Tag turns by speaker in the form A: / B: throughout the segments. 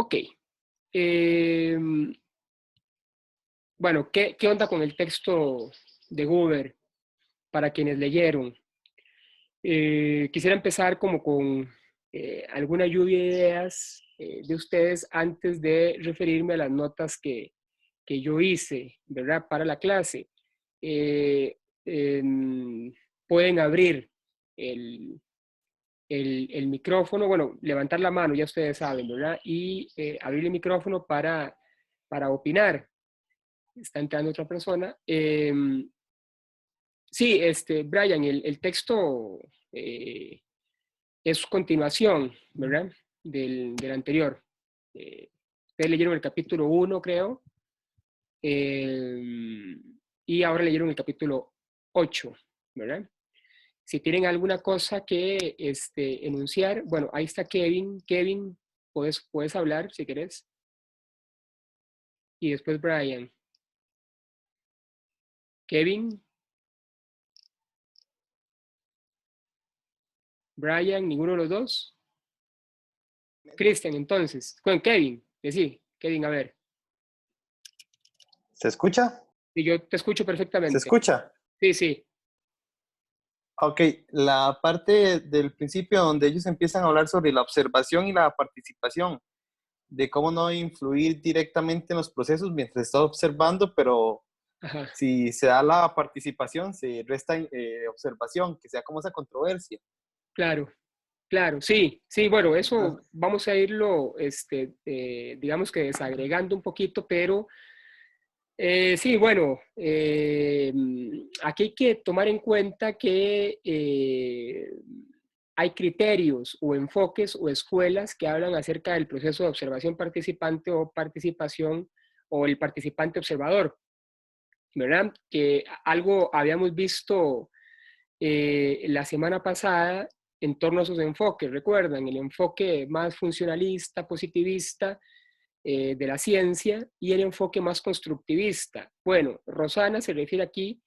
A: Ok. Bueno, ¿qué onda con el texto de Goober para quienes leyeron? Quisiera empezar como con alguna lluvia de ideas de ustedes antes de referirme a las notas que yo hice, ¿verdad? Para la clase. Eh, em, Pueden abrir el, el micrófono, bueno, levantar la mano, ya ustedes saben, ¿verdad? Y abrir el micrófono para opinar. Está entrando otra persona. Sí, Brian, el texto es continuación, ¿verdad? Del anterior. Ustedes leyeron el capítulo 1, creo, eh, y ahora leyeron el capítulo 8, ¿verdad? Si tienen alguna cosa que enunciar, bueno, ahí está Kevin. Kevin, puedes hablar si querés. Y después Brian. Kevin, Brian, ninguno de los dos. Cristian, entonces, con Kevin, sí, Kevin, a ver.
B: ¿Se escucha?
A: Y yo te escucho
B: ¿Se
A: perfectamente.
B: escucha?
A: Sí, sí.
B: Ok, la parte del principio donde ellos empiezan a hablar sobre la observación y la participación, de cómo no influir directamente en los procesos mientras está observando, pero
A: Ajá.
B: si se da la participación, se resta observación, que sea como esa controversia.
A: Claro, claro, sí, sí, bueno,
B: Ah,
A: eso vamos a irlo, digamos que desagregando un poquito, pero sí, bueno, aquí hay que tomar en cuenta que hay criterios o enfoques o escuelas que hablan acerca del proceso de observación participante o participación o el participante observador, ¿verdad? Que algo habíamos visto la semana pasada en torno a sus enfoques. Recuerdan, el enfoque más funcionalista, positivista de la ciencia y el enfoque más constructivista. Bueno, Rosana se refiere aquí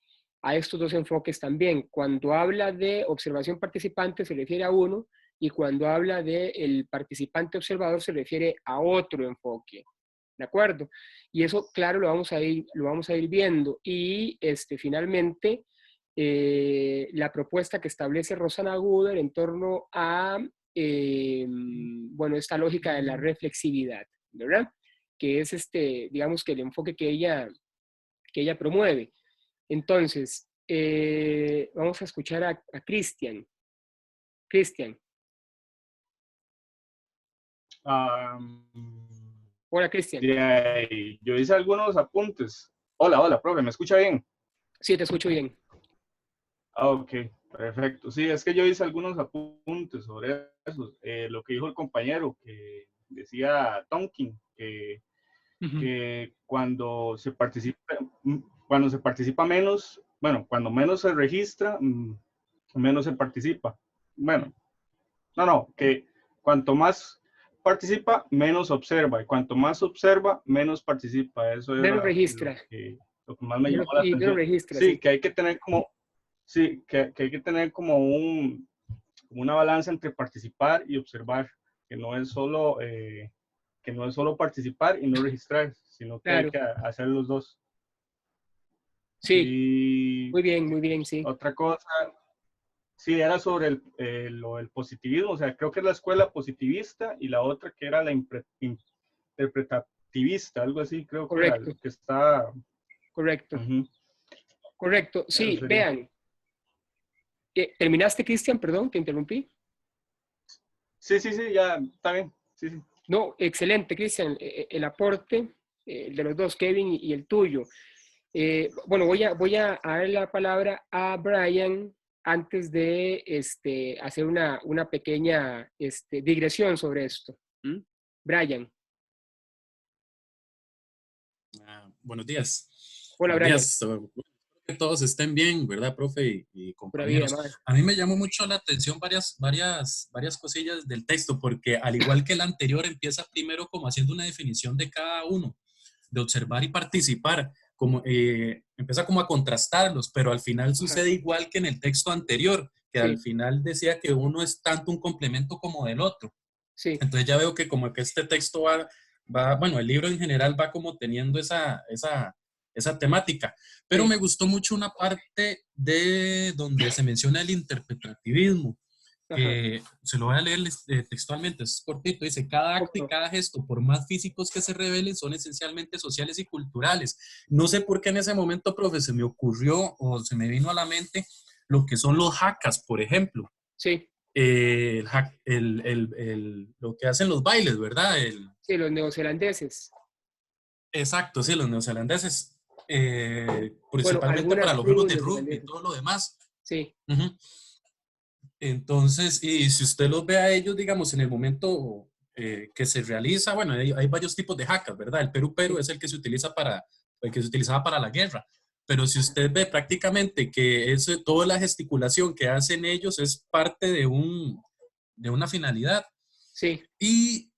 A: a estos dos enfoques también. Cuando habla de observación participante se refiere a uno y cuando habla de el participante observador se refiere a otro enfoque. ¿De acuerdo? Y eso, claro, lo vamos a ir viendo. Y finalmente, la propuesta que establece Rosana Gooder en torno a, bueno, esta lógica de la reflexividad, ¿verdad? Que es digamos que el enfoque que ella promueve. Entonces, vamos a escuchar a Cristian. Cristian.
C: Um,
A: Hola, Cristian.
C: yo hice algunos apuntes. Hola, hola, profe, ¿me escucha bien?
A: Sí, te escucho bien.
C: Ok, perfecto. Sí, es que yo hice algunos apuntes sobre eso. Lo que dijo el compañero, que decía Tonkin, que cuando se participa menos, bueno, cuando menos se registra, menos se participa. Bueno, no, que cuanto más participa, menos observa, y cuanto más observa, menos participa. Eso
A: Menos
C: era
A: registra.
C: lo que más me llamó la
A: Y menos
C: atención.
A: registra,
C: Sí,
A: sí.
C: que hay que tener como, sí, que hay que tener como como una balanza entre participar y observar, que no es solo, que no es solo participar y no registrar, sino que hay
A: Claro.
C: que hacer los dos.
A: Sí,
C: Y
A: muy bien, sí.
C: otra cosa, sí, era sobre lo del positivismo, o sea, creo que es la escuela positivista y la otra que era la interpretativista, algo así, creo que era
A: Correcto,
C: lo que está
A: correcto,
C: uh-huh,
A: correcto. Sí,
C: referí.
A: vean. ¿Terminaste, Cristian? Perdón, te interrumpí.
C: Sí, ya, está bien, sí.
A: No, excelente, Cristian. El aporte de los dos, Kevin y el tuyo. Bueno, voy a dar la palabra a Brian antes de hacer una pequeña digresión sobre esto. ¿Mm? Brian.
D: Buenos días.
A: Hola,
D: Buenos
A: Brian.
D: días. Espero que todos estén bien, ¿verdad, profe y
A: Pura vida,
D: compañeros?
A: madre.
D: A mí me llamó mucho la atención varias cosillas del texto, porque al igual que el anterior, empieza primero como haciendo una definición de cada uno, de observar y participar, como, empieza como a contrastarlos, pero al final
A: Ajá.
D: sucede igual que en el texto anterior, que
A: Sí,
D: al final decía que uno es tanto un complemento como del otro.
A: Sí,
D: Entonces ya veo que como que este texto bueno, el libro en general va como teniendo esa temática. Pero
A: sí,
D: me gustó mucho una parte de donde se menciona el interpretativismo,
A: ajá.
D: que se lo voy a leer textualmente, es cortito, dice, cada
A: ¿Cómo
D: acto y
A: no?
D: cada gesto, por más físicos que se revelen, son esencialmente sociales y culturales. No sé por qué en ese momento, profe, se me ocurrió o se me vino a la mente lo que son los hakas, por ejemplo.
A: Sí,
D: Lo que hacen los bailes, ¿verdad?
A: sí, los neozelandeses.
D: Exacto, sí, los neozelandeses,
A: Bueno,
D: principalmente para
A: algunas
D: los juegos
A: tribus
D: de rugby y
A: neozelandesas.
D: todo lo demás.
A: Sí,
D: Ujú. Entonces, y si usted los ve a ellos, digamos, en el momento que se realiza, bueno, hay varios tipos de hakas, ¿verdad? El Perú
A: sí,
D: es el que se utilizaba para la guerra. Pero si usted ve prácticamente que toda la gesticulación que hacen ellos es parte de una finalidad.
A: sí,
D: Y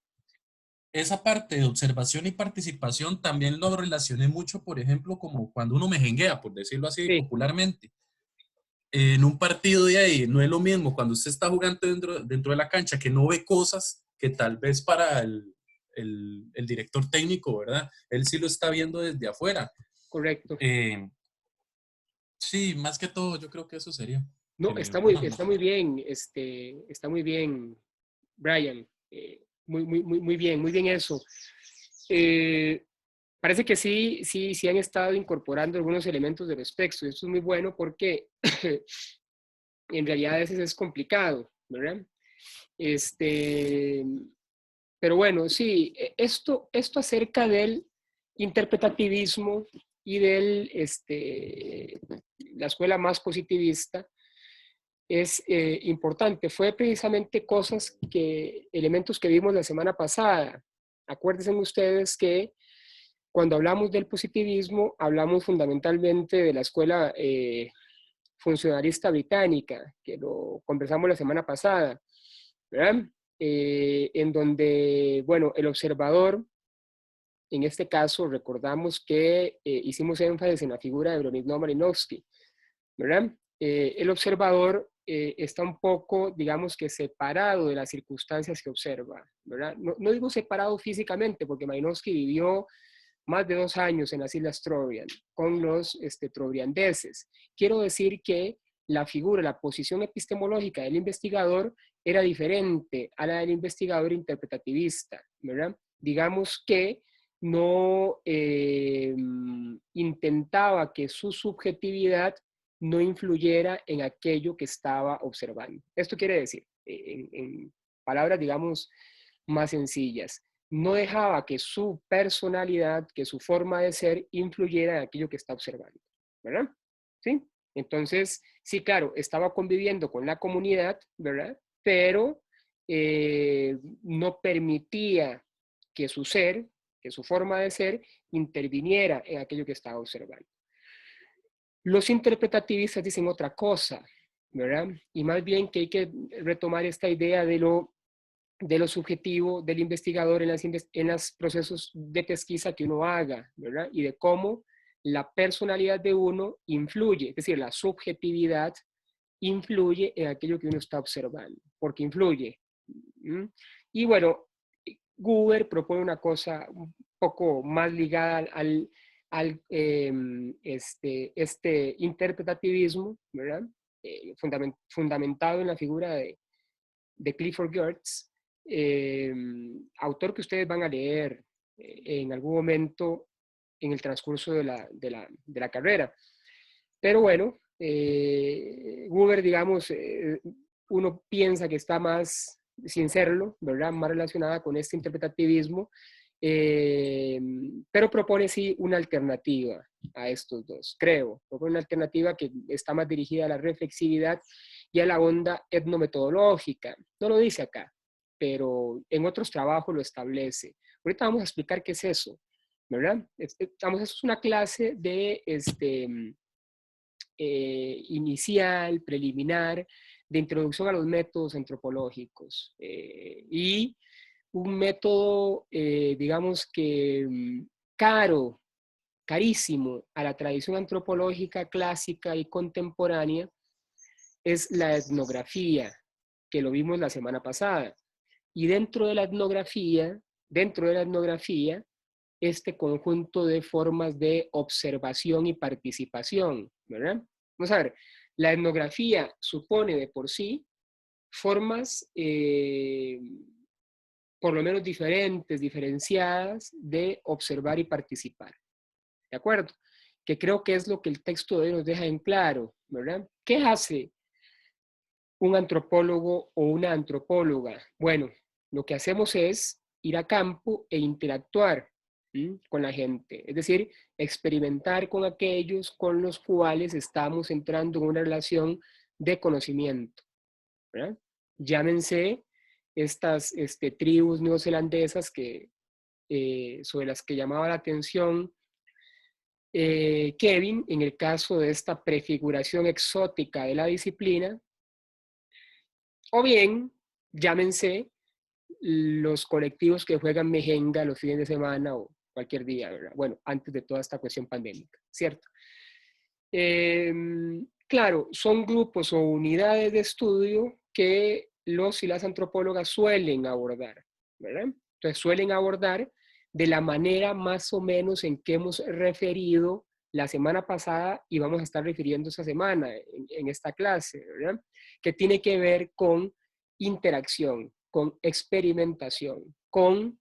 D: esa parte de observación y participación también lo relacioné mucho, por ejemplo, como cuando uno mejenguea, por decirlo así
A: sí,
D: popularmente. En un partido de ahí no es lo mismo cuando usted está jugando dentro de la cancha, que no ve cosas que tal vez para el director técnico, ¿verdad? Él sí lo está viendo desde afuera.
A: correcto.
D: Eh, sí, más que todo, yo creo que eso sería.
A: No,
D: No
A: está
D: sé.
A: muy bien, está muy bien, Brian. Muy bien eso. Eh, Parece que sí han estado incorporando algunos elementos de los textos. Esto es muy bueno porque en realidad a veces es complicado, ¿verdad? Este, pero bueno, sí, esto acerca del interpretativismo y la escuela más positivista es importante. Fue precisamente elementos que vimos la semana pasada. Acuérdense ustedes que cuando hablamos del positivismo, hablamos fundamentalmente de la escuela funcionalista británica, que lo conversamos la semana pasada, ¿verdad? En donde, bueno, el observador, en este caso, recordamos que hicimos énfasis en la figura de Bronislaw Malinowski, ¿verdad? El observador está un poco, digamos que separado de las circunstancias que observa, ¿verdad? No digo separado físicamente, porque Malinowski vivió más de 2 años en las Islas Trobriand con los trobriandeses. Quiero decir que la figura, la posición epistemológica del investigador era diferente a la del investigador interpretativista, ¿verdad? Digamos que no intentaba que su subjetividad no influyera en aquello que estaba observando. Esto quiere decir, en palabras, digamos, más sencillas, no dejaba que su personalidad, que su forma de ser influyera en aquello que está observando, ¿verdad? ¿Sí? Entonces, sí, claro, estaba conviviendo con la comunidad, ¿verdad? Pero no permitía que su ser, que su forma de ser, interviniera en aquello que estaba observando. Los interpretativistas dicen otra cosa, ¿verdad? Y más bien que hay que retomar esta idea de lo subjetivo del investigador en los procesos de pesquisa que uno haga, ¿verdad? Y de cómo la personalidad de uno influye, es decir, la subjetividad influye en aquello que uno está observando, porque influye. ¿Mm? Y bueno, Google propone una cosa un poco más ligada al interpretativismo, ¿verdad? Fundamentado en la figura de Clifford Geertz, autor que ustedes van a leer en algún momento en el transcurso de la carrera. Pero bueno, Google, digamos, uno piensa que está más, sin serlo, ¿verdad? Más relacionada con este interpretativismo, eh, pero propone sí una alternativa a estos dos, creo. Propone una alternativa que está más dirigida a la reflexividad y a la onda etnometodológica. No lo dice acá, pero en otros trabajos lo establece. Ahorita vamos a explicar qué es eso, ¿verdad? Eso es una clase de inicial, preliminar, de introducción a los métodos antropológicos. Y un método, digamos que caro, carísimo a la tradición antropológica clásica y contemporánea, es la etnografía, que lo vimos la semana pasada. y dentro de la etnografía, este conjunto de formas de observación y participación, ¿verdad? Vamos a ver, la etnografía supone de por sí formas por lo menos diferentes, diferenciadas de observar y participar, ¿de acuerdo? Que creo que es lo que el texto de hoy nos deja en claro, ¿verdad? ¿Qué hace un antropólogo o una antropóloga? Bueno, lo que hacemos es ir a campo e interactuar con la gente, es decir, experimentar con aquellos con los cuales estamos entrando en una relación de conocimiento, ¿verdad? Llámense estas tribus neozelandesas que, sobre las que llamaba la atención Kevin, en el caso de esta prefiguración exótica de la disciplina, o bien, llámense los colectivos que juegan mejenga los fines de semana o cualquier día, ¿verdad? Bueno, antes de toda esta cuestión pandémica, ¿cierto? Claro, son grupos o unidades de estudio que los y las antropólogas suelen abordar, ¿verdad? Entonces suelen abordar de la manera más o menos en que hemos referido la semana pasada y vamos a estar refiriendo esta semana en esta clase, ¿verdad? Que tiene que ver con interacción, con experimentación, con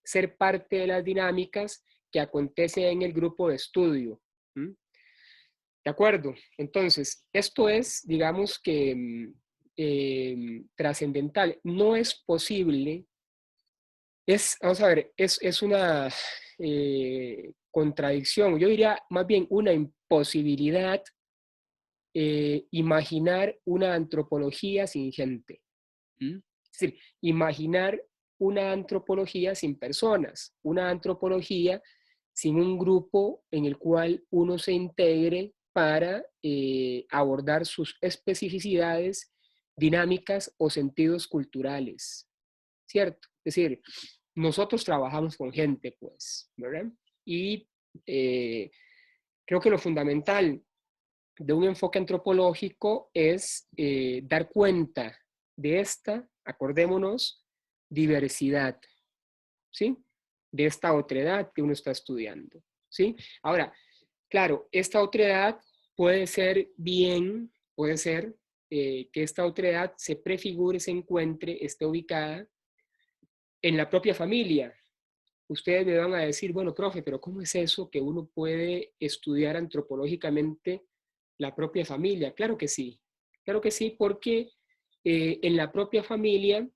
A: ser parte de las dinámicas que acontecen en el grupo de estudio. ¿De acuerdo? Entonces, esto es, digamos que, trascendental. No es posible, vamos a ver, es una contradicción, yo diría más bien una imposibilidad imaginar una antropología sin gente. Es decir, imaginar una antropología sin personas, una antropología sin un grupo en el cual uno se integre para abordar sus especificidades, dinámicas o sentidos culturales, ¿cierto? Es decir, nosotros trabajamos con gente, pues, ¿verdad? Y creo que lo fundamental de un enfoque antropológico es dar cuenta de esta, acordémonos, diversidad, ¿sí? De esta otredad que uno está estudiando, ¿sí? Ahora, claro, esta otredad puede ser que esta otredad se prefigure, se encuentre, esté ubicada en la propia familia. Ustedes me van a decir, bueno, profe, pero ¿cómo es eso que uno puede estudiar antropológicamente la propia familia? Claro que sí, porque en la propia familia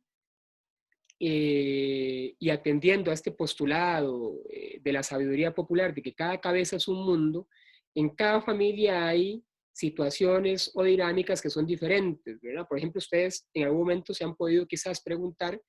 A: y atendiendo a este postulado de la sabiduría popular de que cada cabeza es un mundo, en cada familia hay situaciones o dinámicas que son diferentes, ¿verdad? Por ejemplo, ustedes en algún momento se han podido quizás preguntar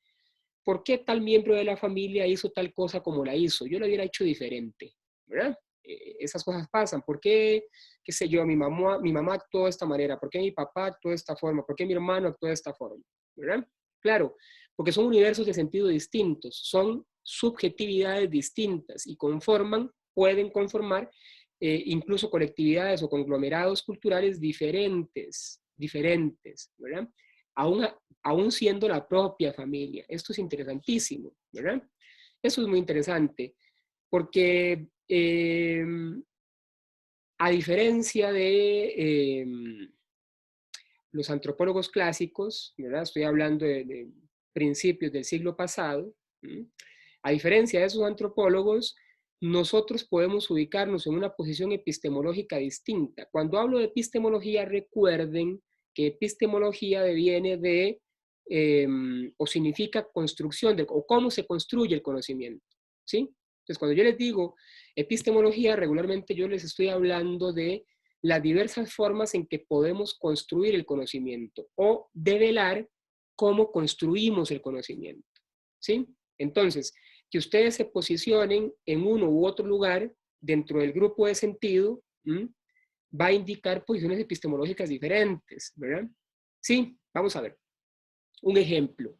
A: ¿por qué tal miembro de la familia hizo tal cosa como la hizo? Yo lo hubiera hecho diferente, ¿verdad? Esas cosas pasan. ¿Por qué, qué sé yo, mi mamá actuó de esta manera? ¿Por qué mi papá actuó de esta forma? ¿Por qué mi hermano actuó de esta forma? ¿Verdad? Claro, porque son universos de sentido distintos, son subjetividades distintas y pueden conformar incluso colectividades o conglomerados culturales diferentes, ¿verdad? Aún siendo la propia familia. Esto es interesantísimo, ¿verdad? Eso es muy interesante, porque a diferencia de los antropólogos clásicos, ¿verdad? Estoy hablando de principios del siglo pasado, a diferencia de esos antropólogos, nosotros podemos ubicarnos en una posición epistemológica distinta. Cuando hablo de epistemología, recuerden que epistemología deviene de o significa construcción, o cómo se construye el conocimiento, ¿sí? Entonces, cuando yo les digo epistemología, regularmente yo les estoy hablando de las diversas formas en que podemos construir el conocimiento o develar cómo construimos el conocimiento, ¿sí? Entonces, que ustedes se posicionen en uno u otro lugar dentro del grupo de sentido, va a indicar posiciones epistemológicas diferentes, ¿verdad? Sí, vamos a ver. Un ejemplo.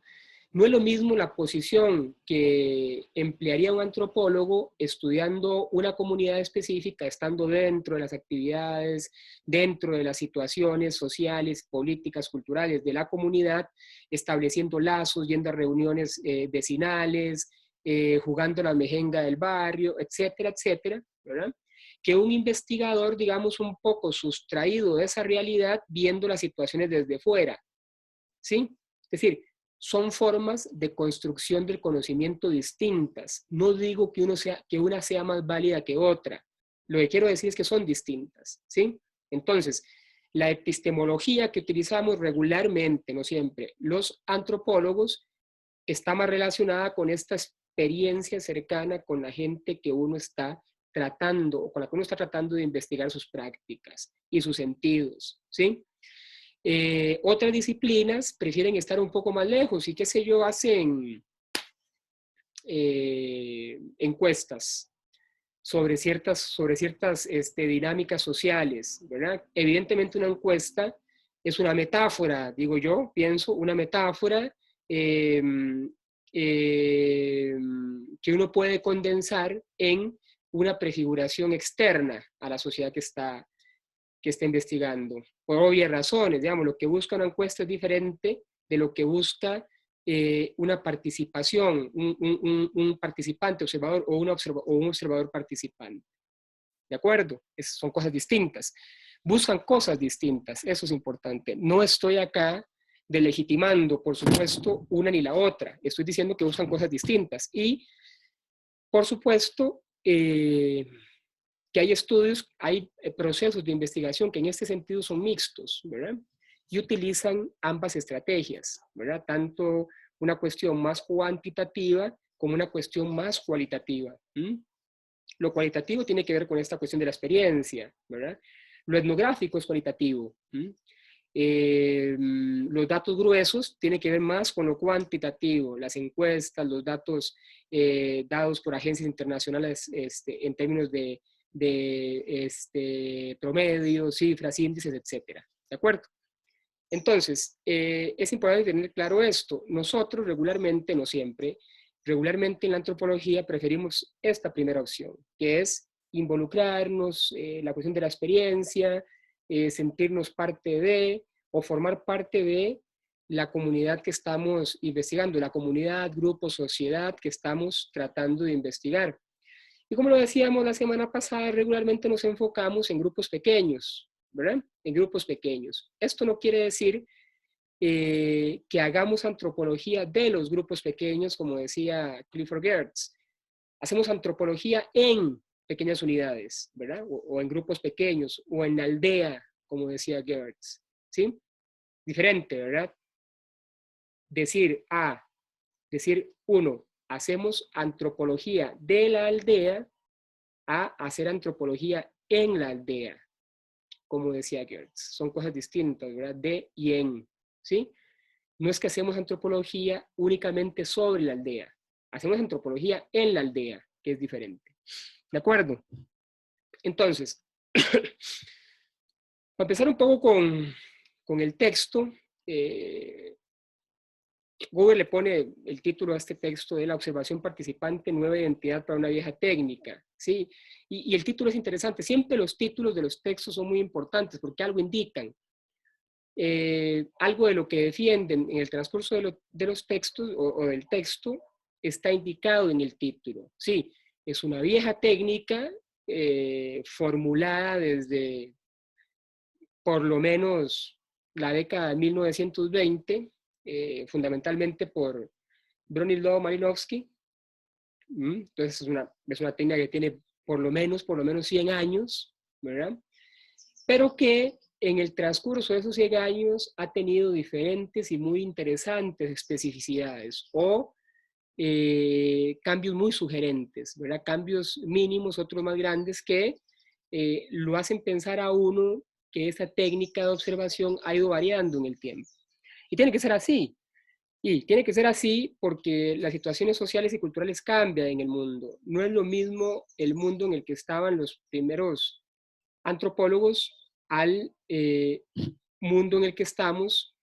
A: No es lo mismo la posición que emplearía un antropólogo estudiando una comunidad específica, estando dentro de las actividades, dentro de las situaciones sociales, políticas, culturales de la comunidad, estableciendo lazos, yendo a reuniones vecinales, jugando la mejenga del barrio, etcétera, etcétera, ¿verdad? Que un investigador, digamos, un poco sustraído de esa realidad, viendo las situaciones desde fuera, ¿sí? Es decir, son formas de construcción del conocimiento distintas. No digo que una sea más válida que otra. Lo que quiero decir es que son distintas, ¿sí? Entonces, la epistemología que utilizamos regularmente, no siempre, los antropólogos, está más relacionada con esta experiencia cercana con la gente que uno está tratando, o con la que uno está tratando de investigar sus prácticas y sus sentidos, ¿sí? Otras disciplinas prefieren estar un poco más lejos y qué sé yo, hacen encuestas sobre ciertas dinámicas sociales, ¿verdad? Evidentemente una encuesta es una metáfora, digo yo, pienso, una metáfora eh, que uno puede condensar en una prefiguración externa a la sociedad que está investigando, por obvias razones. Digamos, lo que busca una encuesta es diferente de lo que busca una participación, un participante observador o un observador participante. ¿De acuerdo? Son cosas distintas. Buscan cosas distintas, eso es importante. No estoy acá delegitimando, por supuesto, una ni la otra. Estoy diciendo que buscan cosas distintas. Y, por supuesto, que hay estudios, hay procesos de investigación que en este sentido son mixtos, ¿verdad? Y utilizan ambas estrategias, ¿verdad? Tanto una cuestión más cuantitativa como una cuestión más cualitativa. Lo cualitativo tiene que ver con esta cuestión de la experiencia, ¿verdad? Lo etnográfico es cualitativo. Los datos gruesos tienen que ver más con lo cuantitativo, las encuestas, los datos dados por agencias internacionales en términos de promedios, cifras, índices, etcétera. ¿De acuerdo? Entonces, es importante tener claro esto. Nosotros regularmente, no siempre, regularmente en la antropología preferimos esta primera opción, que es involucrarnos, la cuestión de la experiencia, sentirnos parte de, o formar parte de la comunidad que estamos investigando, la comunidad, grupo, sociedad que estamos tratando de investigar. Y como lo decíamos la semana pasada, regularmente nos enfocamos en grupos pequeños, ¿verdad? En grupos pequeños. Esto no quiere decir que hagamos antropología de los grupos pequeños, como decía Clifford Geertz. Hacemos antropología en pequeñas unidades, ¿verdad? O en grupos pequeños, o en aldea, como decía Geertz, ¿sí? Diferente, ¿verdad? Decir uno, hacemos antropología de la aldea, a hacer antropología en la aldea, como decía Geertz. Son cosas distintas, ¿verdad? De y en, ¿sí? No es que hacemos antropología únicamente sobre la aldea, hacemos antropología en la aldea, que es diferente. ¿De acuerdo? Entonces, para empezar un poco con el texto, Google le pone el título a este texto de La observación participante, nueva identidad para una vieja técnica, ¿sí? Y el título es interesante. Siempre los títulos de los textos son muy importantes porque algo indican. Algo de lo que defienden en el transcurso de los textos o del texto está indicado en el título. Sí, es una vieja técnica formulada desde por lo menos la década de 1920, fundamentalmente por Bronislaw Malinowski. Entonces es una técnica que tiene por lo menos 100 años, ¿verdad? Pero que en el transcurso de esos 100 años ha tenido diferentes y muy interesantes especificidades o cambios muy sugerentes, ¿verdad? Cambios mínimos, otros más grandes que lo hacen pensar a uno que esa técnica de observación ha ido variando en el tiempo. Y tiene que ser así. Y tiene que ser así porque las situaciones sociales y culturales cambian en el mundo. No es lo mismo el mundo en el que estaban los primeros antropólogos al mundo en el que estamos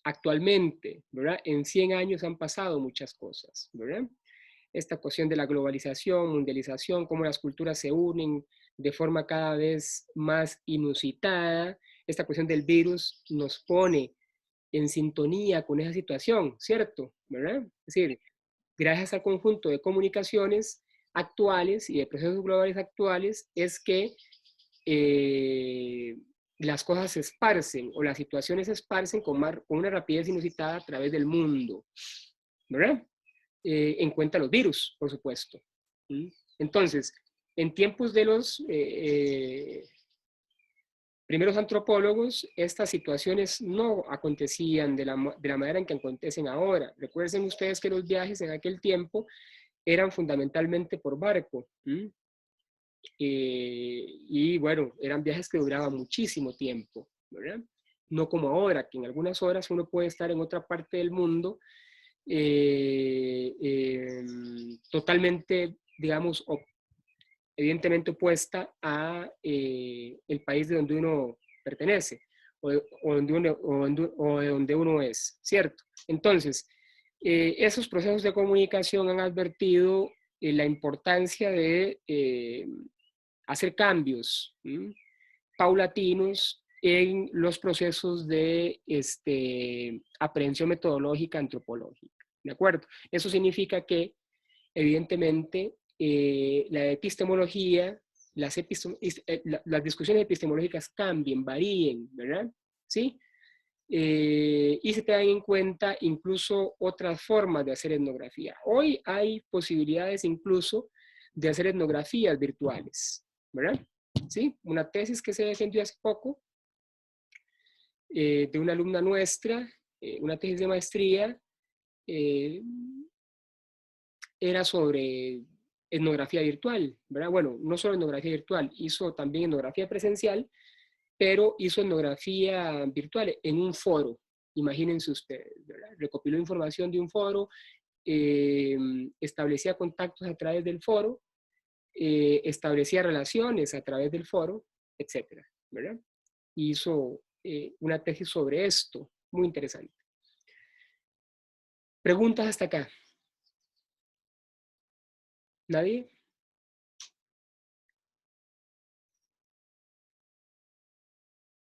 A: actualmente, ¿verdad? En 100 años han pasado muchas cosas, ¿verdad? Esta cuestión de la globalización, mundialización, cómo las culturas se unen de forma cada vez más inusitada. Esta cuestión del virus nos pone en sintonía con esa situación, ¿cierto? ¿Verdad? Es decir, gracias al conjunto de comunicaciones actuales y de procesos globales actuales, es que las cosas se esparcen o las situaciones se esparcen con una rapidez inusitada a través del mundo, ¿verdad? En cuenta los virus, por supuesto. Entonces, en tiempos de los primeros antropólogos, estas situaciones no acontecían de la manera en que acontecen ahora. Recuerden ustedes que los viajes en aquel tiempo eran fundamentalmente por barco. Y bueno, eran viajes que duraban muchísimo tiempo, ¿verdad? No como ahora, que en algunas horas uno puede estar en otra parte del mundo totalmente, digamos, evidentemente opuesta a el país de donde uno pertenece o de donde uno es, ¿cierto? Entonces, esos procesos de comunicación han advertido la importancia de hacer cambios paulatinos en los procesos de aprehensión metodológica antropológica, ¿de acuerdo? Eso significa que, evidentemente, la epistemología, las discusiones epistemológicas cambien, varíen, ¿verdad? ¿Sí? Y se tengan en cuenta incluso otras formas de hacer etnografía. Hoy hay posibilidades incluso de hacer etnografías virtuales, ¿verdad? ¿Sí? Una tesis que se defendió hace poco de una alumna nuestra, una tesis de maestría, era sobre etnografía virtual, ¿verdad? Bueno, no solo etnografía virtual, hizo también etnografía presencial, pero hizo etnografía virtual en un foro, imagínense ustedes, ¿verdad? Recopiló información de un foro, establecía contactos a través del foro, establecía relaciones a través del foro, etcétera, ¿verdad? Hizo una tesis sobre esto, muy interesante. ¿Preguntas hasta acá? ¿Nadie?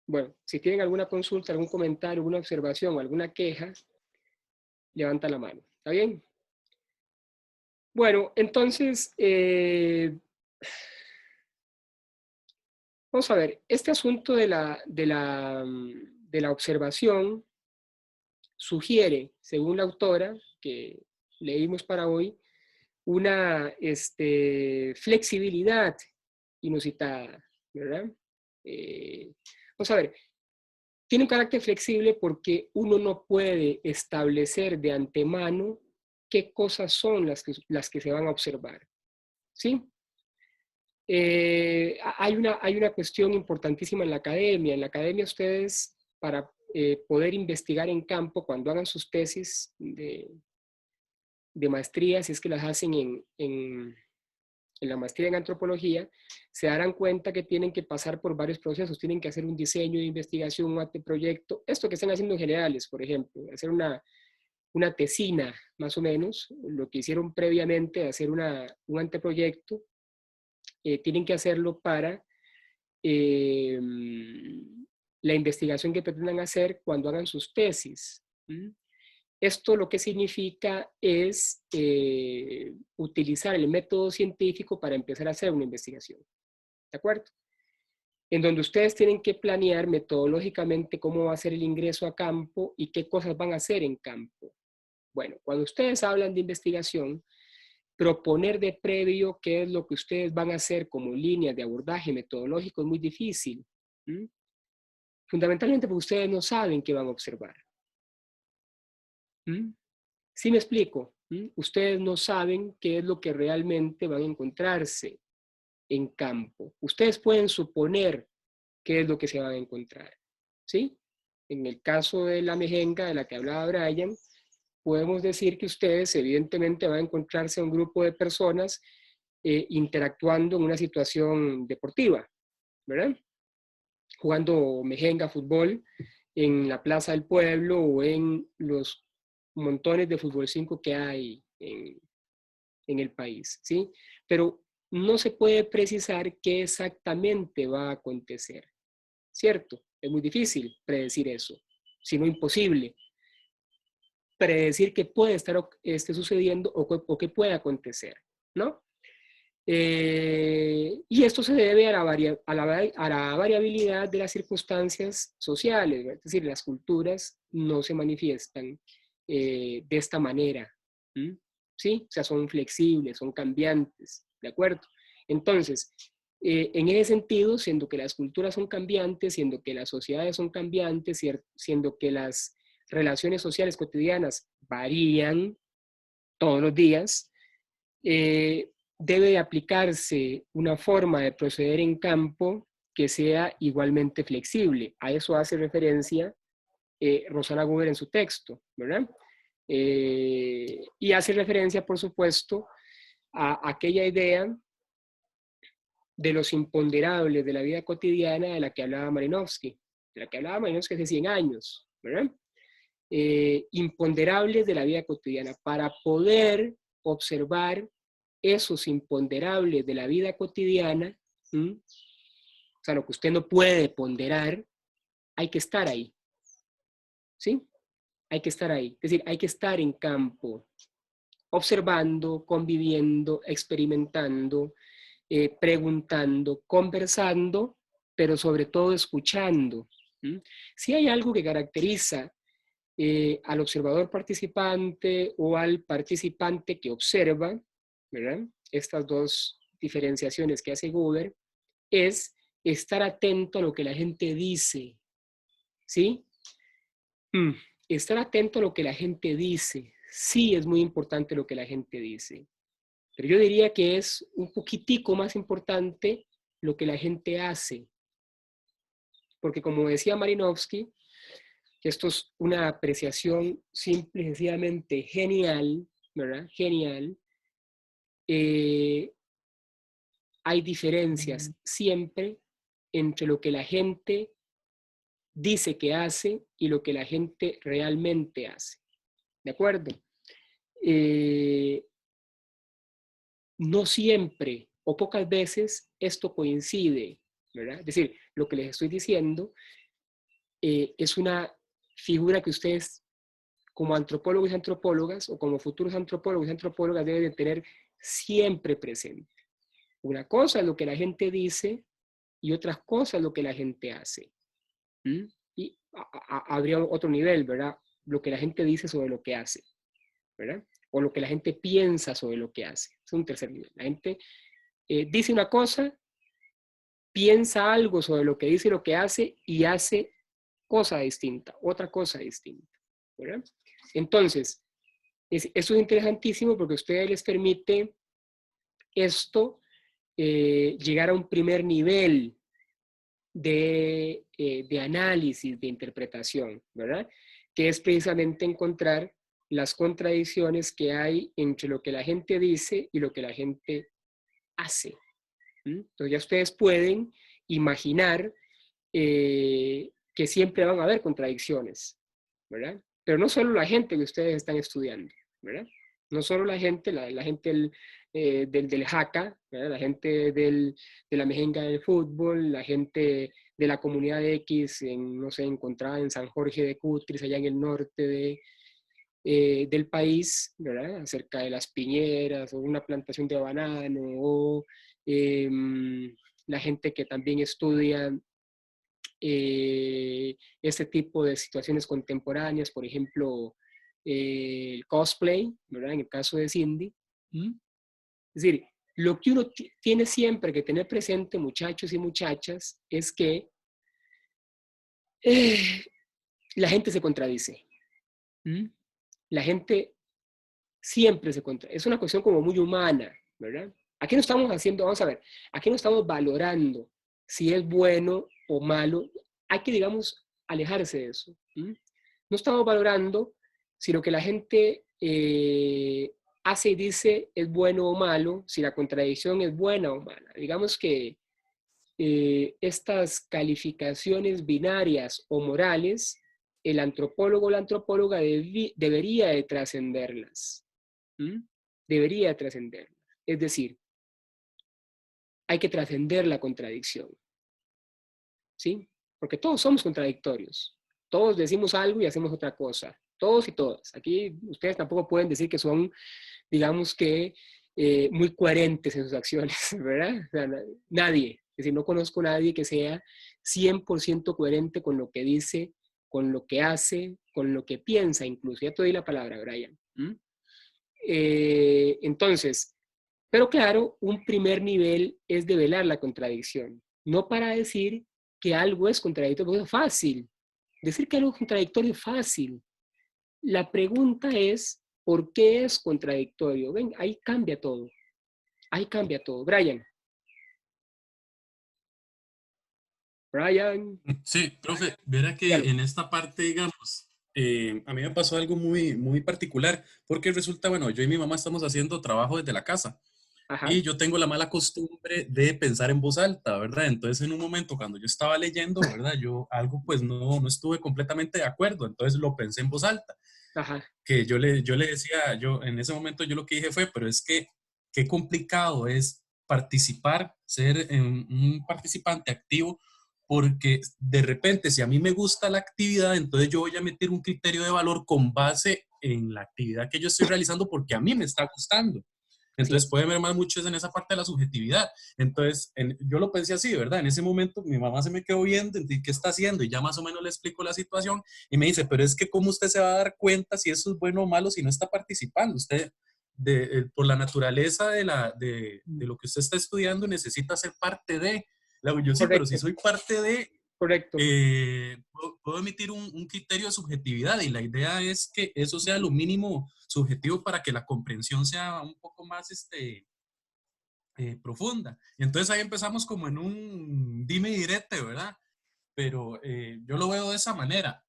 A: Bueno, si tienen alguna consulta, algún comentario, alguna observación o alguna queja, levanta la mano. ¿Está bien? Bueno, entonces, vamos a ver, este asunto de la observación sugiere, según la autora que leímos para hoy, una flexibilidad inusitada, ¿verdad? Vamos a ver, tiene un carácter flexible porque uno no puede establecer de antemano qué cosas son las que se van a observar, ¿sí? Hay una cuestión importantísima en la academia. En la academia ustedes, para poder investigar en campo, cuando hagan sus tesis de maestría, si es que las hacen en la maestría en antropología, se darán cuenta que tienen que pasar por varios procesos. Tienen que hacer un diseño de investigación, un anteproyecto. Esto que están haciendo en generales, por ejemplo, hacer una tesina, más o menos, lo que hicieron previamente, hacer un anteproyecto, tienen que hacerlo para la investigación que pretendan hacer cuando hagan sus tesis. Esto lo que significa es utilizar el método científico para empezar a hacer una investigación. ¿De acuerdo? En donde ustedes tienen que planear metodológicamente cómo va a ser el ingreso a campo y qué cosas van a hacer en campo. Bueno, cuando ustedes hablan de investigación, proponer de previo qué es lo que ustedes van a hacer como líneas de abordaje metodológico es muy difícil. Fundamentalmente porque ustedes no saben qué van a observar. ¿Sí me explico? Ustedes no saben qué es lo que realmente van a encontrarse en campo. Ustedes pueden suponer qué es lo que se van a encontrar. ¿Sí? En el caso de la mejenga de la que hablaba Brian, podemos decir que ustedes evidentemente van a encontrarse un grupo de personas interactuando en una situación deportiva, ¿verdad? Jugando mejenga, fútbol, en la Plaza del Pueblo o en los montones de fútbol 5 que hay en el país, ¿sí? Pero no se puede precisar qué exactamente va a acontecer, ¿cierto? Es muy difícil predecir eso, si no imposible. Predecir qué puede estar sucediendo o qué puede acontecer, ¿no? Y esto se debe a la variabilidad de las circunstancias sociales, ¿verdad? Es decir, las culturas no se manifiestan de esta manera, ¿sí? O sea, son flexibles, son cambiantes, ¿de acuerdo? Entonces, en ese sentido, siendo que las culturas son cambiantes, siendo que las sociedades son cambiantes, siendo que las relaciones sociales cotidianas varían todos los días, debe de aplicarse una forma de proceder en campo que sea igualmente flexible. A eso hace referencia Rosana Guber en su texto, ¿verdad? Y hace referencia, por supuesto, a aquella idea de los imponderables de la vida cotidiana de la que hablaba Malinowski, hace 100 años, ¿verdad? Imponderables de la vida cotidiana. Para poder observar esos imponderables de la vida cotidiana, o sea, lo que usted no puede ponderar, hay que estar ahí, ¿sí? Hay que estar ahí, es decir, hay que estar en campo, observando, conviviendo, experimentando, preguntando, conversando, pero sobre todo escuchando. Si hay algo que caracteriza al observador participante o al participante que observa, ¿verdad? Estas dos diferenciaciones que hace Guber, es estar atento a lo que la gente dice, ¿sí? Estar atento a lo que la gente dice. Sí, es muy importante lo que la gente dice. Pero yo diría que es un poquitico más importante lo que la gente hace. Porque como decía Malinowski, que esto es una apreciación simple y sencillamente genial, ¿verdad? Genial. Hay diferencias siempre entre lo que la gente dice que hace y lo que la gente realmente hace. ¿De acuerdo? No siempre o pocas veces esto coincide, ¿verdad? Es decir, lo que les estoy diciendo es una figura que ustedes como antropólogos y antropólogas o como futuros antropólogos y antropólogas deben de tener siempre presente. Una cosa es lo que la gente dice y otra cosa es lo que la gente hace. Y habría otro nivel, ¿verdad? Lo que la gente dice sobre lo que hace, ¿verdad? O lo que la gente piensa sobre lo que hace. Es un tercer nivel. La gente dice una cosa, piensa algo sobre lo que dice y lo que hace y hace cosa distinta, otra cosa distinta, ¿verdad? Entonces, eso es interesantísimo porque a ustedes les permite esto llegar a un primer nivel de análisis, de interpretación, ¿verdad? Que es precisamente encontrar las contradicciones que hay entre lo que la gente dice y lo que la gente hace. Entonces ya ustedes pueden imaginar que siempre van a haber contradicciones, ¿verdad? Pero no solo la gente que ustedes están estudiando, ¿verdad? No solo la gente, la gente del Jaca, ¿verdad? La gente de la mejenga del fútbol, la gente de la comunidad X, no sé, encontrada en San Jorge de Cutris, allá en el norte del país, ¿verdad? Acerca de las piñeras o una plantación de banano o la gente que también estudia este tipo de situaciones contemporáneas, por ejemplo, el cosplay, ¿verdad? En el caso de Cindy. Es decir, lo que uno tiene siempre que tener presente, muchachos y muchachas, es que la gente se contradice. La gente siempre se contradice. Es una cuestión como muy humana, ¿verdad? Aquí no estamos haciendo, vamos a ver, aquí no estamos valorando si es bueno o malo. Hay que, digamos, alejarse de eso. No estamos valorando si lo que la gente hace y dice es bueno o malo, si la contradicción es buena o mala. Digamos que estas calificaciones binarias o morales el antropólogo o la antropóloga debería de trascenderlas. Debería de trascenderlas. Es decir, hay que trascender la contradicción. ¿Sí? Porque todos somos contradictorios. Todos decimos algo y hacemos otra cosa. Todos y todas. Aquí ustedes tampoco pueden decir que son, digamos que, muy coherentes en sus acciones, ¿verdad? O sea, nadie. Es decir, no conozco a nadie que sea 100% coherente con lo que dice, con lo que hace, con lo que piensa incluso. Ya te doy la palabra, Brian. Entonces, pero claro, un primer nivel es develar la contradicción. No para decir que algo es contradictorio, porque es fácil. Decir que algo es contradictorio es fácil. La pregunta es, ¿por qué es contradictorio? Ven, ahí cambia todo. Ahí cambia todo. Brian. Brian.
D: Sí, profe, verá que en esta parte, digamos, a mí me pasó algo muy, muy particular, porque resulta, bueno, yo y mi mamá estamos haciendo trabajo desde la casa.
A: Ajá.
D: Y yo tengo la mala costumbre de pensar en voz alta, ¿verdad? Entonces, en un momento cuando yo estaba leyendo, ¿verdad? Yo algo pues no estuve completamente de acuerdo, entonces lo pensé en voz alta.
A: Ajá.
D: Que yo le decía, yo en ese momento yo lo que dije fue, pero es que qué complicado es participar, ser un participante activo, porque de repente si a mí me gusta la actividad, entonces yo voy a meter un criterio de valor con base en la actividad que yo estoy realizando porque a mí me está gustando. Entonces puede mermar mucho en esa parte de la subjetividad. Entonces yo lo pensé así, ¿verdad? En ese momento mi mamá se me quedó viendo, ¿qué está haciendo? Y ya más o menos le explico la situación y me dice, pero es que ¿cómo usted se va a dar cuenta si eso es bueno o malo si no está participando? Usted, por la naturaleza de lo que usted está estudiando, necesita ser parte de. Le digo, yo sí, pero si soy parte de,
A: Correcto.
D: puedo emitir un criterio de subjetividad y la idea es que eso sea lo mínimo subjetivo para que la comprensión sea un poco más profunda. Y entonces ahí empezamos como en un dime y direte, ¿verdad? Pero yo lo veo de esa manera.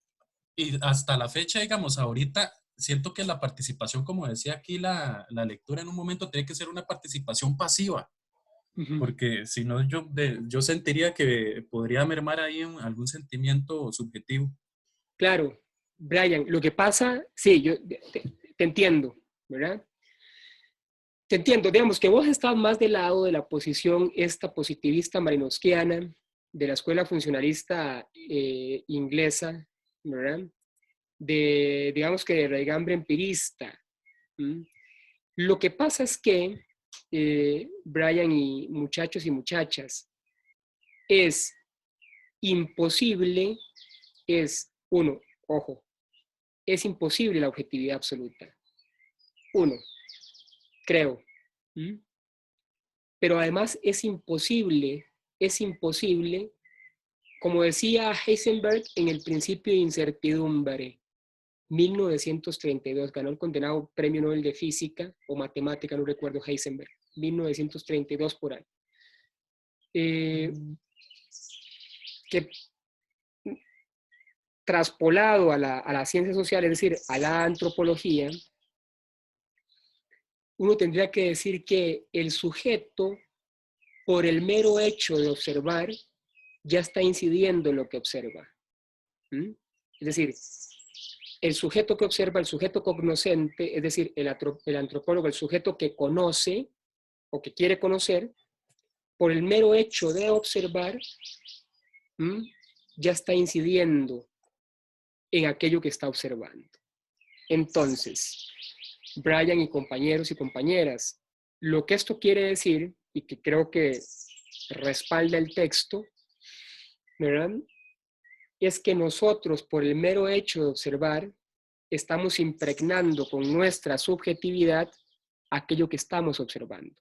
D: Y hasta la fecha, digamos, ahorita siento que la participación, como decía aquí la lectura en un momento, tiene que ser una participación pasiva. Porque si no, yo sentiría que podría mermar ahí algún sentimiento subjetivo.
A: Claro, Brian, lo que pasa, sí, yo te entiendo, ¿verdad? Te entiendo, digamos que vos estás más del lado de la posición esta positivista malinowskiana, de la escuela funcionalista inglesa, ¿verdad? Digamos que de raigambre empirista. Lo que pasa es que, Brian y muchachos y muchachas, es imposible, ojo, es imposible la objetividad absoluta. Creo. Pero además es imposible, como decía Heisenberg en El principio de incertidumbre, 1932, ganó el condenado Premio Nobel de Física o Matemática, no recuerdo, Heisenberg, 1932 por ahí. Que traspolado a la ciencia social, es decir, a la antropología, uno tendría que decir que el sujeto, por el mero hecho de observar, ya está incidiendo en lo que observa. Es decir, el sujeto que observa, el sujeto cognoscente, es decir, el antropólogo, el sujeto que conoce o que quiere conocer, por el mero hecho de observar, ya está incidiendo en aquello que está observando. Entonces, Brian y compañeros y compañeras, lo que esto quiere decir, y que creo que respalda el texto, ¿verdad?, es que nosotros, por el mero hecho de observar, estamos impregnando con nuestra subjetividad aquello que estamos observando.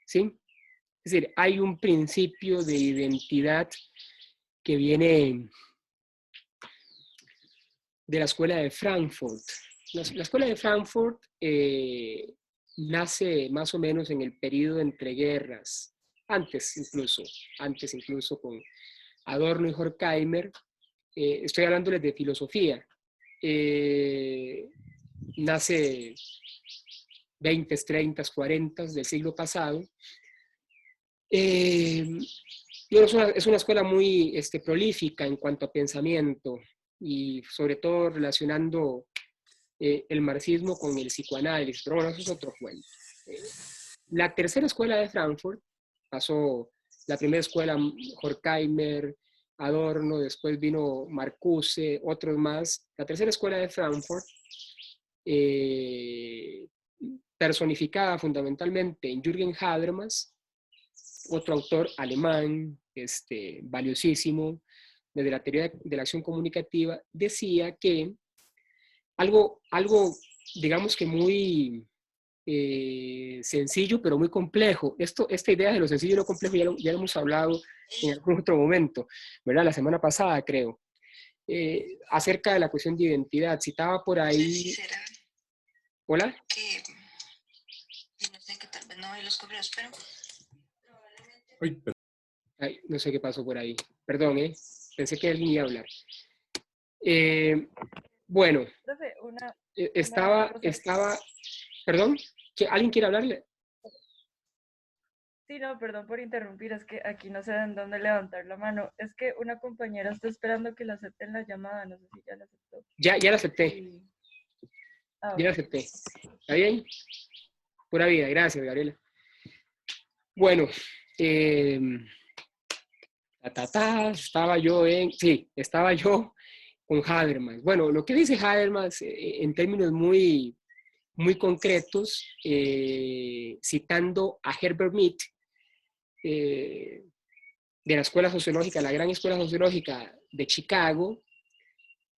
A: ¿Sí? Es decir, hay un principio de identidad que viene de la escuela de Frankfurt. La escuela de Frankfurt nace más o menos en el periodo entre guerras, antes incluso con Adorno y Horkheimer. Estoy hablándoles de filosofía. Nace 20, 30, 40 del siglo pasado. Es una escuela muy prolífica en cuanto a pensamiento. y sobre todo relacionando el marxismo con el psicoanálisis, pero bueno, eso es otro cuento. La tercera escuela de Frankfurt pasó, la primera escuela, Horkheimer, Adorno, después vino Marcuse, otros más. La tercera escuela de Frankfurt, personificada fundamentalmente en Jürgen Habermas, otro autor alemán, valiosísimo, desde la teoría de la acción comunicativa, decía que algo digamos que muy sencillo, pero muy complejo. Esta idea de lo sencillo y lo complejo ya lo hemos hablado en algún otro momento, ¿verdad? La semana pasada, creo. Acerca de la cuestión de identidad. Citaba por ahí...
E: Sí, será.
A: ¿Hola?
E: Que no sé, que tal vez no hay los correos, pero...
A: Ay, no sé qué pasó por ahí. Perdón, pensé que alguien iba a hablar. Bueno,
F: Profe,
A: estaba, perdón, ¿alguien quiere hablarle?
F: Sí, no, perdón por interrumpir, es que aquí no sé en dónde levantar la mano. Es que una compañera está esperando que la acepten la llamada, no sé si ya la aceptó.
A: Ya la acepté.
F: Y...
A: Ya la acepté. ¿Está bien? Pura vida, gracias, Gabriela. Bueno, estaba yo con Habermas. Bueno, lo que dice Habermas en términos muy, muy concretos, citando a Herbert Mead, de la escuela sociológica, la gran escuela sociológica de Chicago,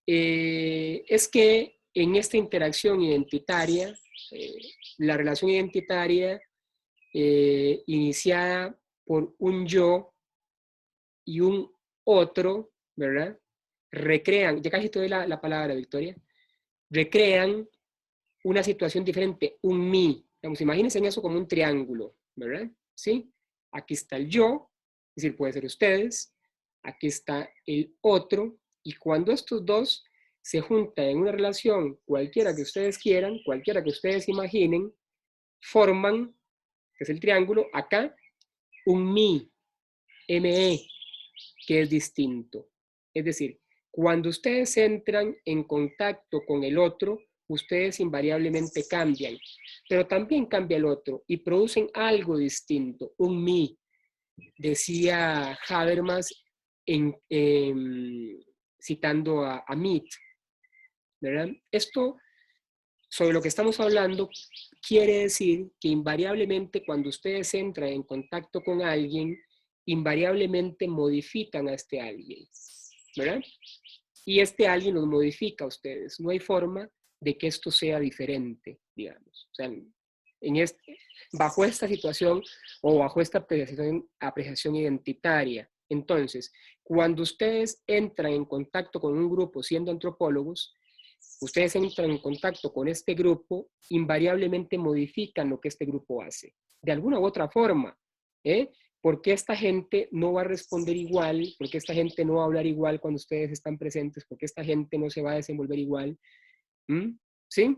A: es que en esta interacción identitaria, la relación identitaria iniciada por un yo y un otro, ¿verdad? Recrean, ya casi te doy la palabra, Victoria, recrean una situación diferente, un mí. Digamos, imagínense en eso como un triángulo, ¿verdad? ¿Sí? Aquí está el yo, es decir, puede ser ustedes, aquí está el otro, y cuando estos dos se juntan en una relación, cualquiera que ustedes quieran, cualquiera que ustedes imaginen, forman, que es el triángulo, acá, un mí, ME, que es distinto. Es decir, cuando ustedes entran en contacto con el otro, ustedes invariablemente cambian, pero también cambia el otro y producen algo distinto, un mí, decía Habermas citando a Mead, ¿verdad? Esto, sobre lo que estamos hablando, quiere decir que invariablemente cuando ustedes entran en contacto con alguien, invariablemente modifican a este alguien, ¿verdad? Y este alguien los modifica a ustedes. No hay forma de que esto sea diferente, digamos. O sea, bajo esta situación o bajo esta apreciación identitaria. Entonces, cuando ustedes entran en contacto con un grupo siendo antropólogos, ustedes entran en contacto con este grupo, invariablemente modifican lo que este grupo hace. De alguna u otra forma, ¿eh? ¿Por qué esta gente no va a responder igual? ¿Por qué esta gente no va a hablar igual cuando ustedes están presentes? ¿Por qué esta gente no se va a desenvolver igual? ¿Sí?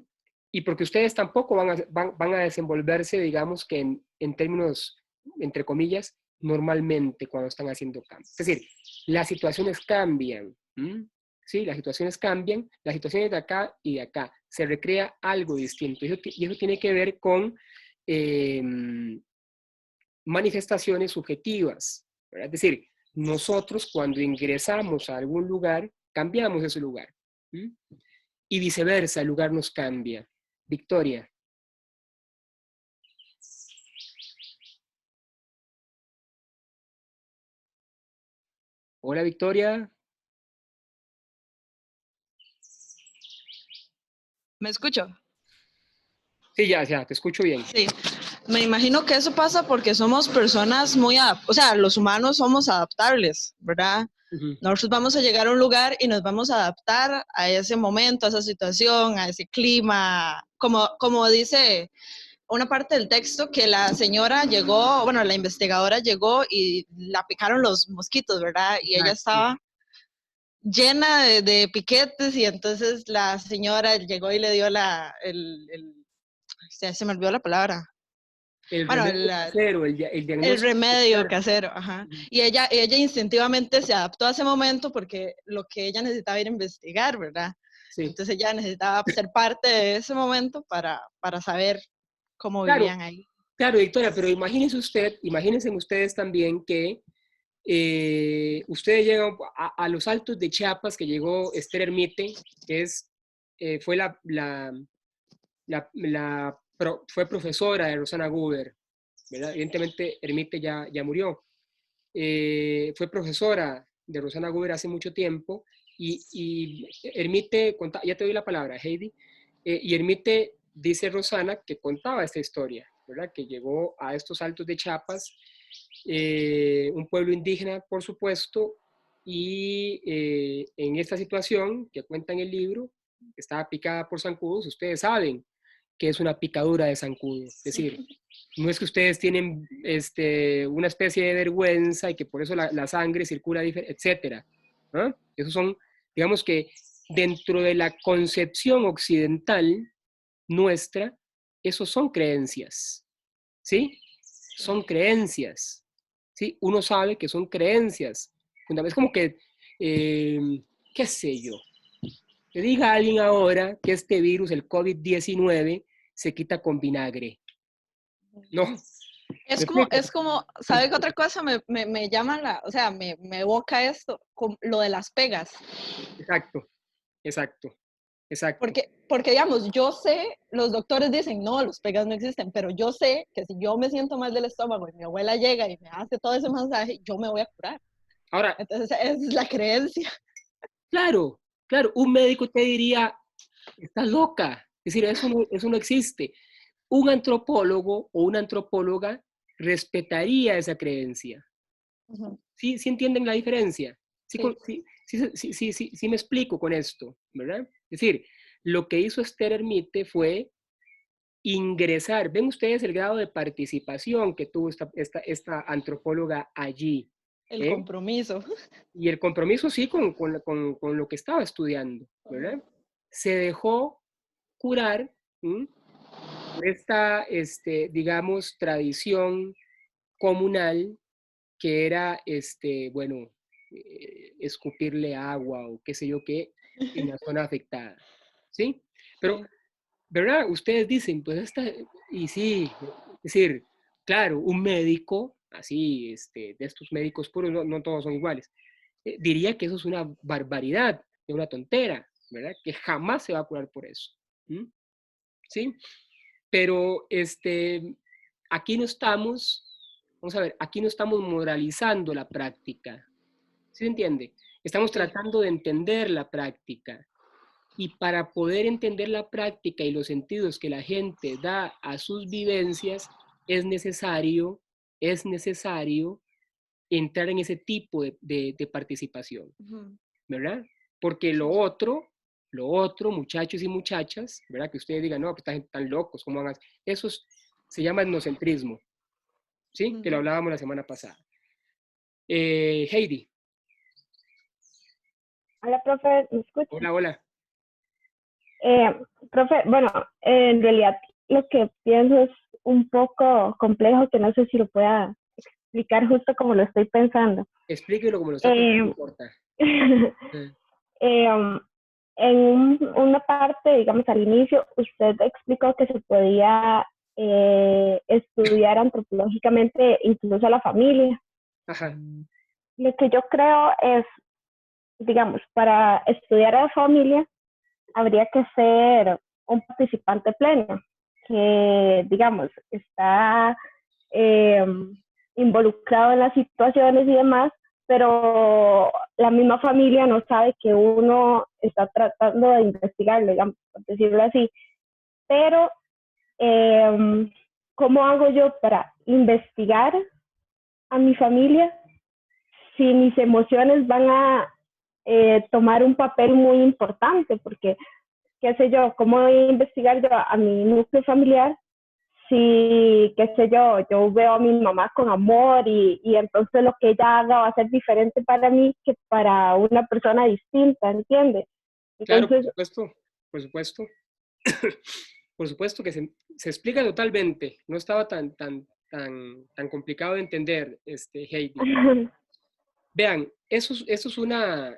A: Y porque ustedes tampoco van a desenvolverse, digamos que en términos, entre comillas, normalmente cuando están haciendo cambios. Es decir, las situaciones cambian. ¿Sí? Las situaciones cambian, las situaciones de acá y de acá. Se recrea algo distinto. Y eso tiene que ver con manifestaciones subjetivas, ¿verdad? Es decir, nosotros cuando ingresamos a algún lugar, cambiamos ese lugar. Y viceversa, el lugar nos cambia. Victoria. Hola, Victoria.
G: ¿Me escucho?
A: Sí, ya, te escucho bien.
G: Sí, me imagino que eso pasa porque somos personas o sea, los humanos somos adaptables, ¿verdad? Nosotros vamos a llegar a un lugar y nos vamos a adaptar a ese momento, a esa situación, a ese clima, como dice una parte del texto, que la señora llegó, bueno, la investigadora llegó y la picaron los mosquitos, ¿verdad? Y ella estaba llena de piquetes y entonces la señora llegó y le dio se me olvidó la palabra.
A: El
G: Bueno,
A: remedio casero, el
G: el
A: diagnóstico.
G: remedio casero, ajá. Y ella instintivamente se adaptó a ese momento porque lo que ella necesitaba era investigar, ¿verdad?
A: Sí.
G: Entonces ella necesitaba ser parte de ese momento para saber cómo
A: Claro,
G: vivían ahí.
A: claro, Victoria, pero imagínense ustedes también que ustedes llegan a los Altos de Chiapas, que llegó Esther Hermite, que fue fue profesora de Rosana Gruber, ¿verdad? Evidentemente Hermite ya murió. Fue profesora de Rosana Gruber hace mucho tiempo y Hermite, ya te doy la palabra, Heidi, y Hermite dice Rosana que contaba esta historia, ¿verdad? Que llegó a estos Altos de Chiapas, un pueblo indígena, por supuesto, y en esta situación que cuenta en el libro, estaba picada por zancudos. Ustedes saben que es una picadura de zancudo, es decir, no es que ustedes tienen una especie de vergüenza y que por eso la sangre circula diferente, etcétera, ¿no? Esos son, digamos que dentro de la concepción occidental nuestra, esos son creencias, ¿sí? Son creencias, ¿sí? Uno sabe que son creencias. Es como que, qué sé yo, que diga a alguien ahora que este virus, el COVID-19, se quita con vinagre. No.
G: Es como, ¿sabe qué otra cosa me llama o sea, me evoca esto? Lo de las pegas.
A: Exacto.
G: Porque, digamos, yo sé, los doctores dicen, no, los pegas no existen, pero yo sé que si yo me siento mal del estómago y mi abuela llega y me hace todo ese masaje, yo me voy a curar.
A: Ahora,
G: entonces, esa es la creencia.
A: Claro, un médico te diría, estás loca, es decir, eso no existe. Un antropólogo o una antropóloga respetaría esa creencia.
G: Uh-huh.
A: ¿Sí entienden la diferencia?
G: Sí.
A: Sí me explico con esto, ¿verdad? Es decir, lo que hizo Esther Hermite fue ingresar. Ven ustedes el grado de participación que tuvo esta antropóloga allí.
G: El compromiso.
A: Y el compromiso, sí, con lo que estaba estudiando, ¿verdad? Uh-huh. Se dejó curar por esta, digamos, tradición comunal que era, bueno, escupirle agua o qué sé yo qué en la zona afectada, ¿sí? Pero, sí. ¿Verdad? Ustedes dicen, pues y sí, es decir, claro, un médico, así, de estos médicos puros, no todos son iguales, diría que eso es una barbaridad, es una tontera, ¿verdad? Que jamás se va a curar por eso, ¿sí? Pero, aquí no estamos, vamos a ver, aquí no estamos moralizando la práctica, ¿sí se entiende? Estamos tratando de entender la práctica. Y para poder entender la práctica y los sentidos que la gente da a sus vivencias, es necesario entrar en ese tipo de participación, ¿verdad? Porque lo otro, muchachos y muchachas, ¿verdad? Que ustedes digan, no, que están locos, ¿cómo van a...? Eso se llama etnocentrismo, ¿sí? Que lo hablábamos la semana pasada. Heidi.
H: Hola, profe, ¿me escucha?
A: Hola.
H: Profe, bueno, en realidad lo que pienso es un poco complejo, que no sé si lo pueda explicar justo como lo estoy pensando.
A: Explíquelo como lo está pensando, no importa.
H: En una parte, digamos, al inicio, usted explicó que se podía estudiar antropológicamente incluso a la familia.
A: Ajá.
H: Lo que yo creo es, digamos, para estudiar a la familia, habría que ser un participante pleno, que, digamos, está involucrado en las situaciones y demás, pero la misma familia no sabe que uno está tratando de investigarlo, digamos, por decirlo así. Pero, ¿cómo hago yo para investigar a mi familia si mis emociones van a tomar un papel muy importante? Porque, qué sé yo, ¿cómo voy a investigar yo a mi núcleo familiar si, qué sé yo veo a mi mamá con amor y entonces lo que ella haga va a ser diferente para mí que para una persona distinta, ¿entiendes?
A: Entonces, claro, por supuesto. por supuesto que se explica totalmente. No estaba tan complicado de entender, Heidi. Vean, eso es una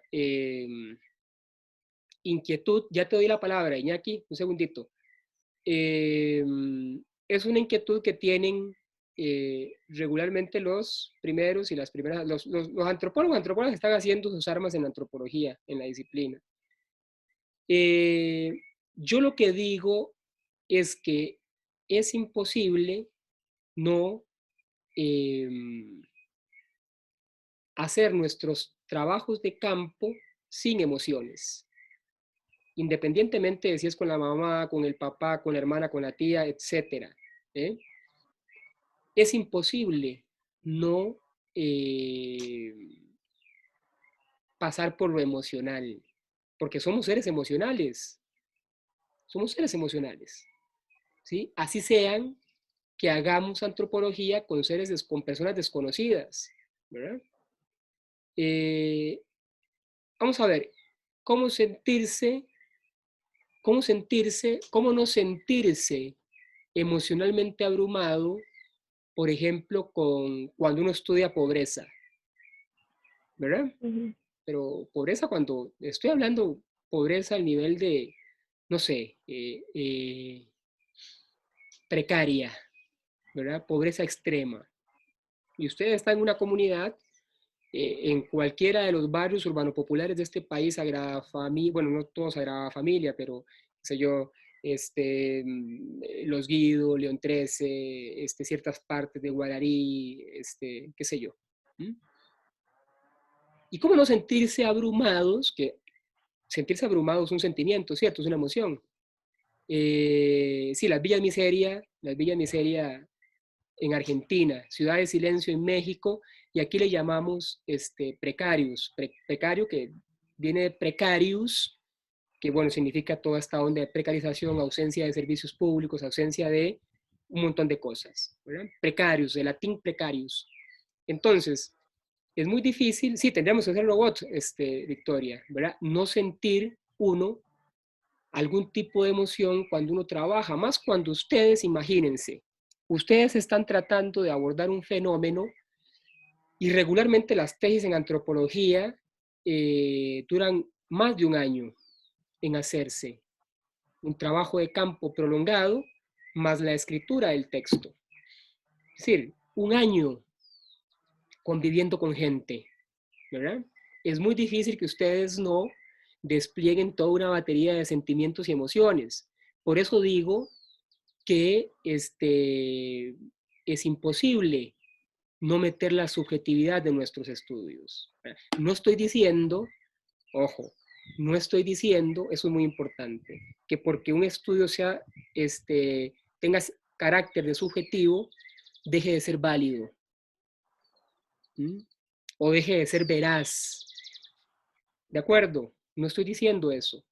A: inquietud. Ya te doy la palabra, Iñaki, un segundito. Es una inquietud que tienen regularmente los primeros y las primeras, los antropólogos, antropólogas están haciendo sus armas en antropología, en la disciplina. Yo lo que digo es que es imposible no hacer nuestros trabajos de campo sin emociones, independientemente de si es con la mamá, con el papá, con la hermana, con la tía, etc. Es imposible no pasar por lo emocional, porque somos seres emocionales. Somos seres emocionales, ¿sí? Así sean que hagamos antropología con con personas desconocidas, ¿verdad? Vamos a ver, cómo no sentirse emocionalmente abrumado, por ejemplo, cuando uno estudia pobreza, ¿verdad? Pero pobreza, cuando estoy hablando pobreza al nivel de, no sé, precaria, ¿verdad? Pobreza extrema. Y usted está en una comunidad, en cualquiera de los barrios urbanos populares de este país, Sagrada Familia, bueno, no todos Sagrada Familia, pero, qué sé yo, Los Guido, León 13, ciertas partes de Guararí, qué sé yo. ¿Y cómo no sentirse abrumados? Que sentirse abrumado es un sentimiento, ¿cierto? Es una emoción. Sí, las villas miseria en Argentina, Ciudad de Silencio en México, y aquí le llamamos precarios. Precario, que viene de precarius, que bueno, significa toda esta onda de precarización, ausencia de servicios públicos, ausencia de un montón de cosas, ¿verdad? Precarius, del latín precarius. Entonces, es muy difícil, sí, tendríamos que ser robots, Victoria, ¿verdad? No sentir uno algún tipo de emoción cuando uno trabaja, más cuando ustedes, imagínense, ustedes están tratando de abordar un fenómeno y regularmente las tesis en antropología duran más de un año en hacerse, un trabajo de campo prolongado más la escritura del texto. Es decir, un año conviviendo con gente, ¿verdad? Es muy difícil que ustedes no desplieguen toda una batería de sentimientos y emociones. Por eso digo que es imposible no meter la subjetividad de nuestros estudios. No estoy diciendo, ojo, no estoy diciendo, eso es muy importante, que porque un estudio tenga carácter de subjetivo, deje de ser válido. O deje de ser veraz. ¿De acuerdo? No estoy diciendo eso.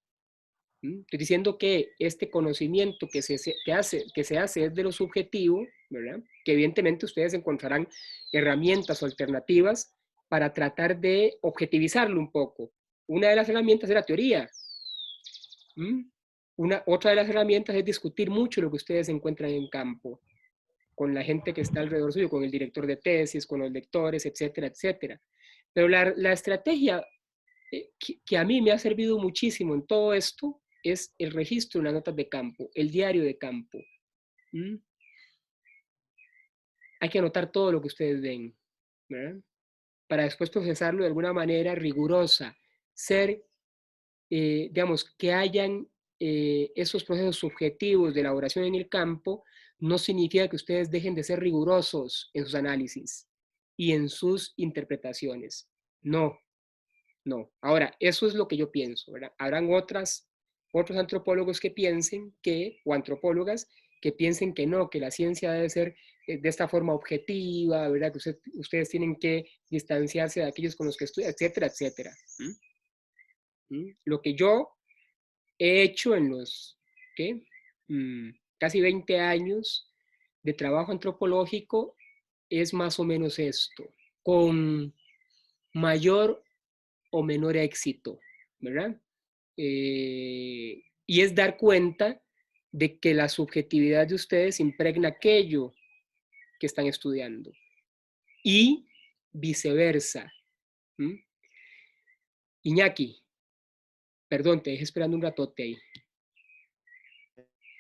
A: Estoy diciendo que este conocimiento que se hace es de lo subjetivo, ¿verdad? Que evidentemente ustedes encontrarán herramientas o alternativas para tratar de objetivizarlo un poco. Una de las herramientas es la teoría. Otra de las herramientas es discutir mucho lo que ustedes encuentran en campo, con la gente que está alrededor suyo, con el director de tesis, con los lectores, etcétera, etcétera. Pero la estrategia que a mí me ha servido muchísimo en todo esto es el registro de las notas de campo, el diario de campo. Hay que anotar todo lo que ustedes ven, ¿verdad? Para después procesarlo de alguna manera rigurosa. Digamos, que hayan esos procesos subjetivos de elaboración en el campo, no significa que ustedes dejen de ser rigurosos en sus análisis y en sus interpretaciones. No, no. Ahora, eso es lo que yo pienso, ¿verdad? Habrán otros antropólogos que piensen o antropólogas que piensen que no, que la ciencia debe ser de esta forma objetiva, ¿verdad? Que ustedes tienen que distanciarse de aquellos con los que estudian, etcétera, etcétera. Lo que yo he hecho en los casi 20 años de trabajo antropológico es más o menos esto, con mayor o menor éxito, ¿verdad? Y es dar cuenta de que la subjetividad de ustedes impregna aquello que están estudiando y viceversa. ¿Mm? Iñaki, perdón, te dejé esperando un ratote ahí.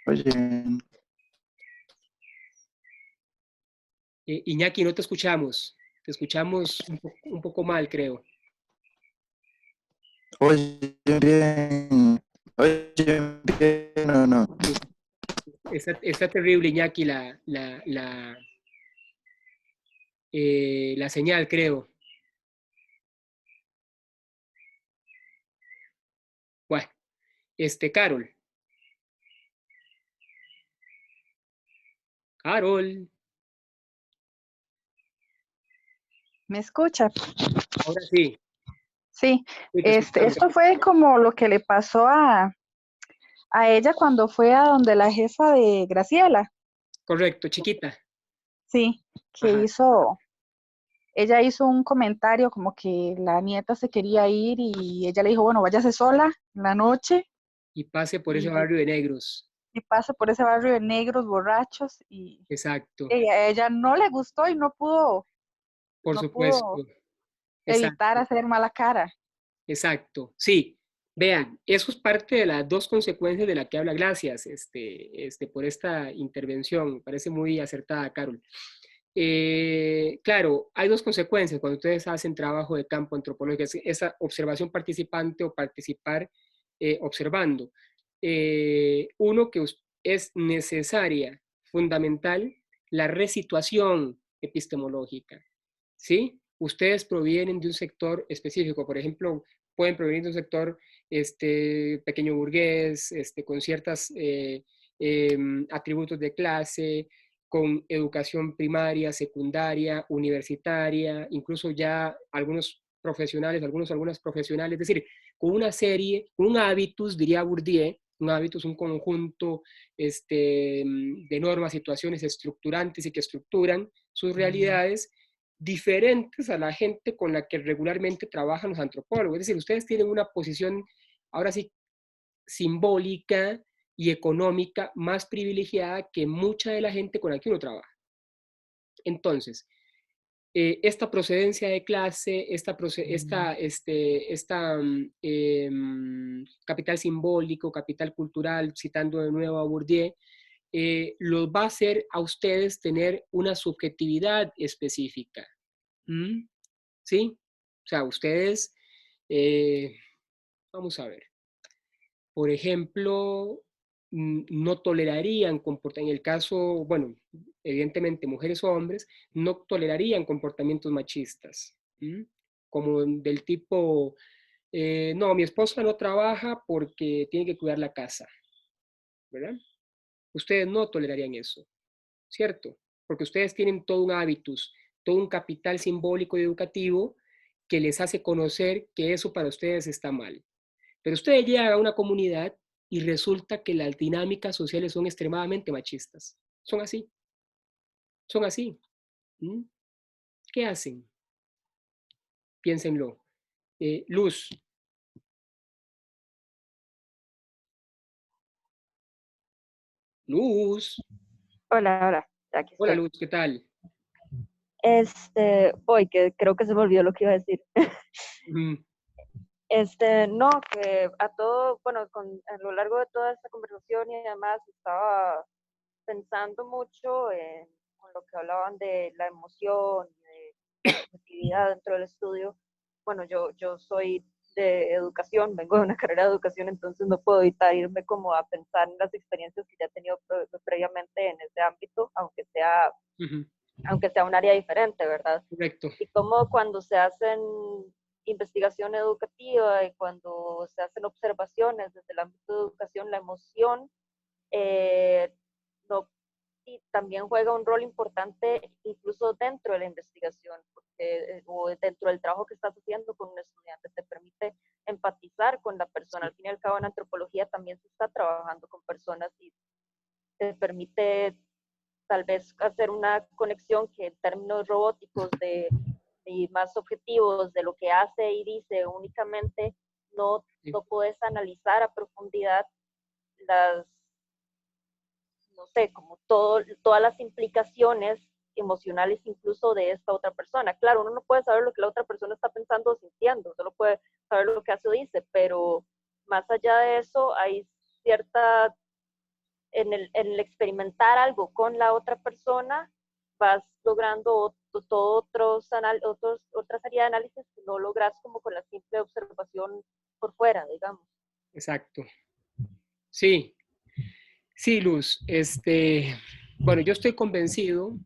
B: Oye,
A: Iñaki, no te escuchamos un poco mal, creo.
B: oye, bien. Oye, bien o no.
A: Está terrible, Iñaki, la señal, creo. Bueno, Carol. Carol,
I: ¿Me escucha?
A: ahora sí.
I: Sí,
A: Sí, te escuchamos.
I: esto fue como lo que le pasó a ella cuando fue a donde la jefa de Graciela,
A: Correcto, chiquita.
I: sí, que
A: Ajá.
I: ella hizo un comentario como que la nieta se quería ir y ella le dijo, bueno, váyase sola en la noche
A: Y pase por ese
I: y,
A: barrio de negros.
I: y pasa por ese barrio de negros borrachos y
A: Exacto,
I: a ella no le gustó y
A: por
I: no
A: supuesto.
I: pudo evitar
A: Exacto,
I: hacer mala cara.
A: exacto. Sí, vean, eso es parte de las dos consecuencias de la que habla. Gracias por esta intervención. Me parece muy acertada, Carol. Claro, hay dos consecuencias cuando ustedes hacen trabajo de campo antropológico, esa observación participante o participar observando. Uno, que es necesaria, fundamental, la resituación epistemológica, ¿sí? Ustedes provienen de un sector específico, por ejemplo, pueden provenir de un sector pequeño burgués, con ciertos atributos de clase, con educación primaria, secundaria, universitaria, incluso ya algunos profesionales, algunas profesionales, es decir, con una serie, un hábitus, diría Bourdieu, un hábitus, un conjunto de normas, situaciones estructurantes y que estructuran sus realidades diferentes a la gente con la que regularmente trabajan los antropólogos. Es decir, ustedes tienen una posición, ahora sí, simbólica y económica más privilegiada que mucha de la gente con la que uno trabaja. Entonces, esta procedencia de clase, capital simbólico, capital cultural, citando de nuevo a Bourdieu, los va a hacer a ustedes tener una subjetividad específica. ¿Mm? ¿Sí? O sea, ustedes, vamos a ver, por ejemplo, no tolerarían en el caso, bueno, evidentemente mujeres o hombres, no tolerarían comportamientos machistas, como del tipo, no, mi esposa no trabaja porque tiene que cuidar la casa, ¿verdad? Ustedes no tolerarían eso, ¿cierto? Porque ustedes tienen todo un hábitus, todo un capital simbólico y educativo que les hace conocer que eso para ustedes está mal. Pero ustedes llegan a una comunidad y resulta que las dinámicas sociales son extremadamente machistas. Son así, son así. ¿Mm? ¿Qué hacen? Piénsenlo. Luz. Luz.
F: Hola, hola, aquí
A: Hola,
F: estoy.
A: Luz, ¿qué tal?
F: Voy, que creo que se me olvidó lo que iba a decir.
A: Mm,
F: No, que a todo, bueno, a lo largo de toda esta conversación y además estaba pensando mucho con lo que hablaban de la emoción y de la subjetividad dentro del estudio. Bueno, yo soy de educación, vengo de una carrera de educación, entonces no puedo evitar irme como a pensar en las experiencias que ya he tenido previamente en ese ámbito,
A: ujú,
F: aunque sea un área diferente, ¿verdad?
A: correcto.
F: Y como cuando se hacen investigación educativa y cuando se hacen observaciones desde el ámbito de educación, la emoción no, y también juega un rol importante incluso dentro de la investigación, porque, o dentro del trabajo que estás haciendo con un estudiante, te permite empatizar con la persona. Al fin y al cabo, en antropología también se está trabajando con personas y te permite tal vez hacer una conexión que en términos robóticos y más objetivos de lo que hace y dice únicamente no puedes analizar a profundidad las no sé, como todas las implicaciones emocionales incluso de esta otra persona. Claro, uno no puede saber lo que la otra persona está pensando o sintiendo, solo puede saber lo que hace o dice, pero más allá de eso hay cierta, en el experimentar algo con la otra persona, vas logrando otra serie de análisis que no logras como con la simple observación por fuera, digamos.
A: Exacto. Sí, sí, Luz. Bueno, yo estoy convencido,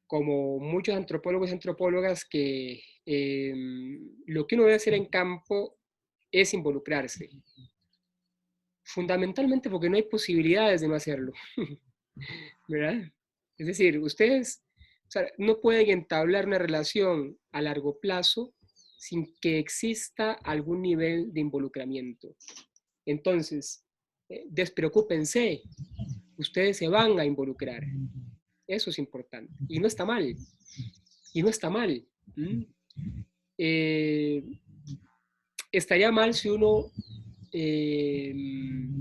A: como muchos antropólogos y antropólogas, que lo que uno debe hacer en campo es involucrarse. Fundamentalmente porque no hay posibilidades de no hacerlo, ¿verdad? Es decir, ustedes, o sea, no pueden entablar una relación a largo plazo sin que exista algún nivel de involucramiento. Entonces, despreocúpense, ustedes se van a involucrar. Eso es importante. Y no está mal. Y no está mal. Estaría mal si uno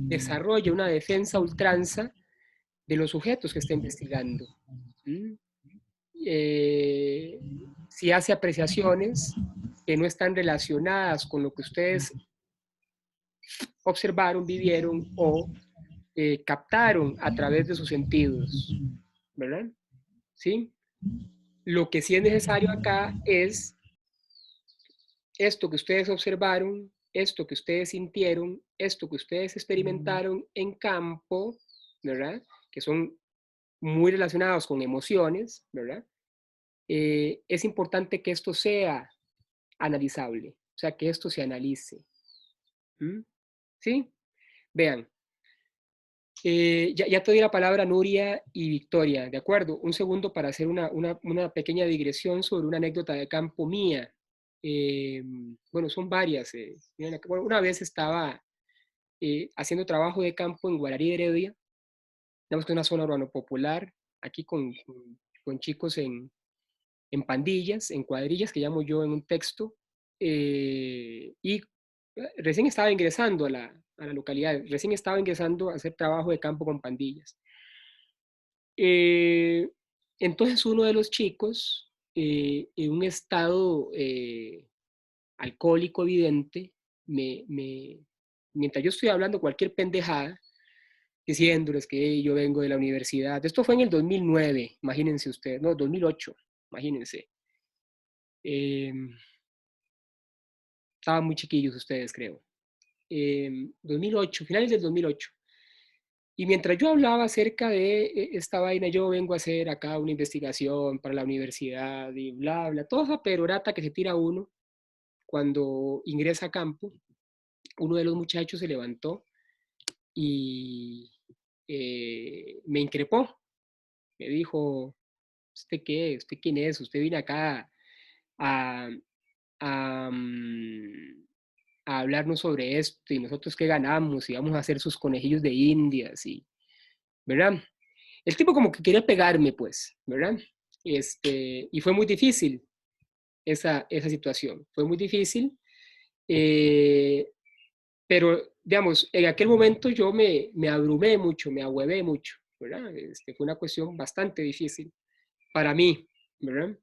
A: desarrolla una defensa a ultranza de los sujetos que está investigando. Si hace apreciaciones que no están relacionadas con lo que ustedes observaron, vivieron o captaron a través de sus sentidos, ¿verdad? ¿Sí? Lo que sí es necesario acá es esto que ustedes observaron, esto que ustedes sintieron, esto que ustedes experimentaron en campo, ¿verdad? Que son muy relacionados con emociones, ¿verdad? Es importante que esto sea analizable, o sea, que esto se analice. ¿Sí? Vean, ya te doy la palabra Nuria y Victoria, ¿de acuerdo? Un segundo para hacer una pequeña digresión sobre una anécdota de campo mía. Bueno, son varias. Bueno, una vez estaba haciendo trabajo de campo en Guararí de Heredia, digamos que es una zona urbano popular, aquí con chicos en pandillas, en cuadrillas, que llamo yo en un texto, y recién estaba ingresando a la localidad, recién estaba ingresando a hacer trabajo de campo con pandillas. Entonces uno de los chicos, en un estado alcohólico evidente, mientras yo estoy hablando cualquier pendejada, diciéndoles que yo vengo de la universidad, esto fue en el 2009, imagínense ustedes, no, 2008, imagínense. Estaban muy chiquillos ustedes, creo. 2008, finales del 2008. Y mientras yo hablaba acerca de esta vaina, yo vengo a hacer acá una investigación para la universidad y bla, bla, toda esa perorata que se tira uno cuando ingresa a campo, uno de los muchachos se levantó y me increpó. Me dijo, ¿usted qué? ¿Usted quién es? Usted viene acá a, a, a hablarnos sobre esto y nosotros qué ganamos y vamos a hacer sus conejillos de indias y, ¿verdad? El tipo como que quería pegarme, pues, ¿verdad? Y fue muy difícil esa situación, fue muy difícil, pero, digamos, en aquel momento yo me abrumé mucho, me ahuevé mucho, ¿verdad? Fue una cuestión bastante difícil para mí, ¿verdad?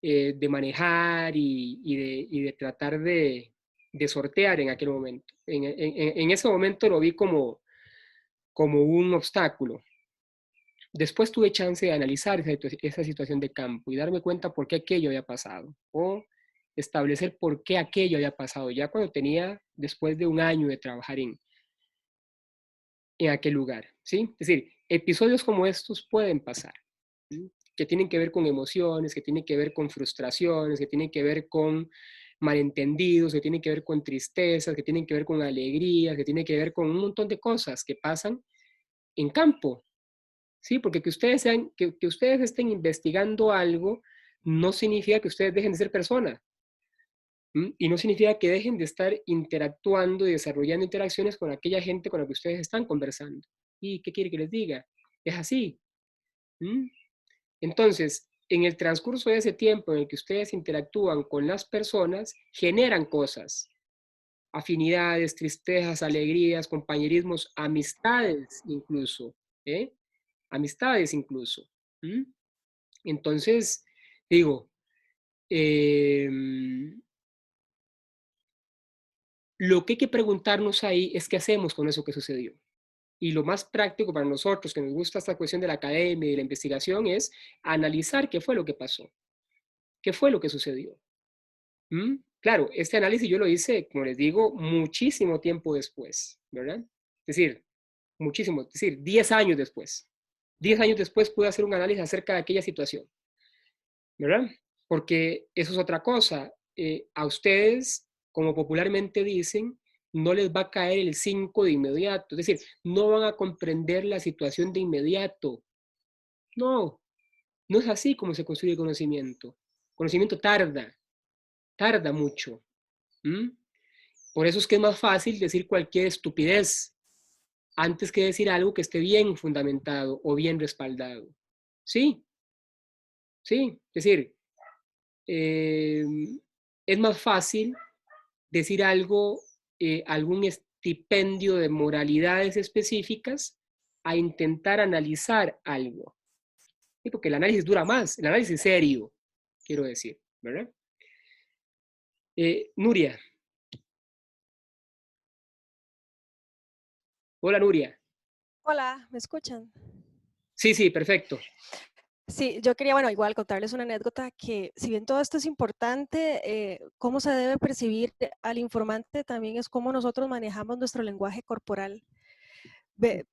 A: De manejar y de tratar de sortear en aquel momento. En ese momento lo vi como un obstáculo. Después tuve chance de analizar esa situación de campo y darme cuenta por qué aquello había pasado o establecer por qué aquello había pasado ya cuando tenía, después de un año de trabajar en aquel lugar, ¿sí? Es decir, episodios como estos pueden pasar, ¿sí? Que tienen que ver con emociones, que tienen que ver con frustraciones, que tienen que ver con malentendidos, que tienen que ver con tristezas, que tienen que ver con alegrías, que tienen que ver con un montón de cosas que pasan en campo, ¿sí? Porque que ustedes estén investigando algo no significa que ustedes dejen de ser personas. Y no significa que dejen de estar interactuando y desarrollando interacciones con aquella gente con la que ustedes están conversando. ¿Y qué quiere que les diga? Es así. Entonces, en el transcurso de ese tiempo en el que ustedes interactúan con las personas, generan cosas. Afinidades, tristezas, alegrías, compañerismos, amistades incluso. Amistades incluso. Entonces, digo, lo que hay que preguntarnos ahí es qué hacemos con eso que sucedió. Y lo más práctico para nosotros, que nos gusta esta cuestión de la academia y de la investigación, es analizar qué fue lo que pasó, qué fue lo que sucedió. Claro, este análisis yo lo hice, como les digo, muchísimo tiempo después, ¿verdad? Es decir, muchísimo, es decir, 10 años después. 10 años después pude hacer un análisis acerca de aquella situación, ¿verdad? Porque eso es otra cosa. A ustedes, como popularmente dicen, no les va a caer el 5 de inmediato. Es decir, no van a comprender la situación de inmediato. No, no es así como se construye el conocimiento. El conocimiento tarda mucho. Por eso es que es más fácil decir cualquier estupidez antes que decir algo que esté bien fundamentado o bien respaldado. Sí, sí. Es decir, es más fácil decir algo, algún estipendio de moralidades específicas a intentar analizar algo. ¿Sí? Porque el análisis dura más, el análisis serio, quiero decir, ¿verdad? Nuria. Hola, Nuria.
J: Hola, ¿me escuchan?
A: Sí, sí, perfecto.
J: Sí, yo quería, bueno, igual contarles una anécdota que si bien todo esto es importante, cómo se debe percibir al informante también es cómo nosotros manejamos nuestro lenguaje corporal.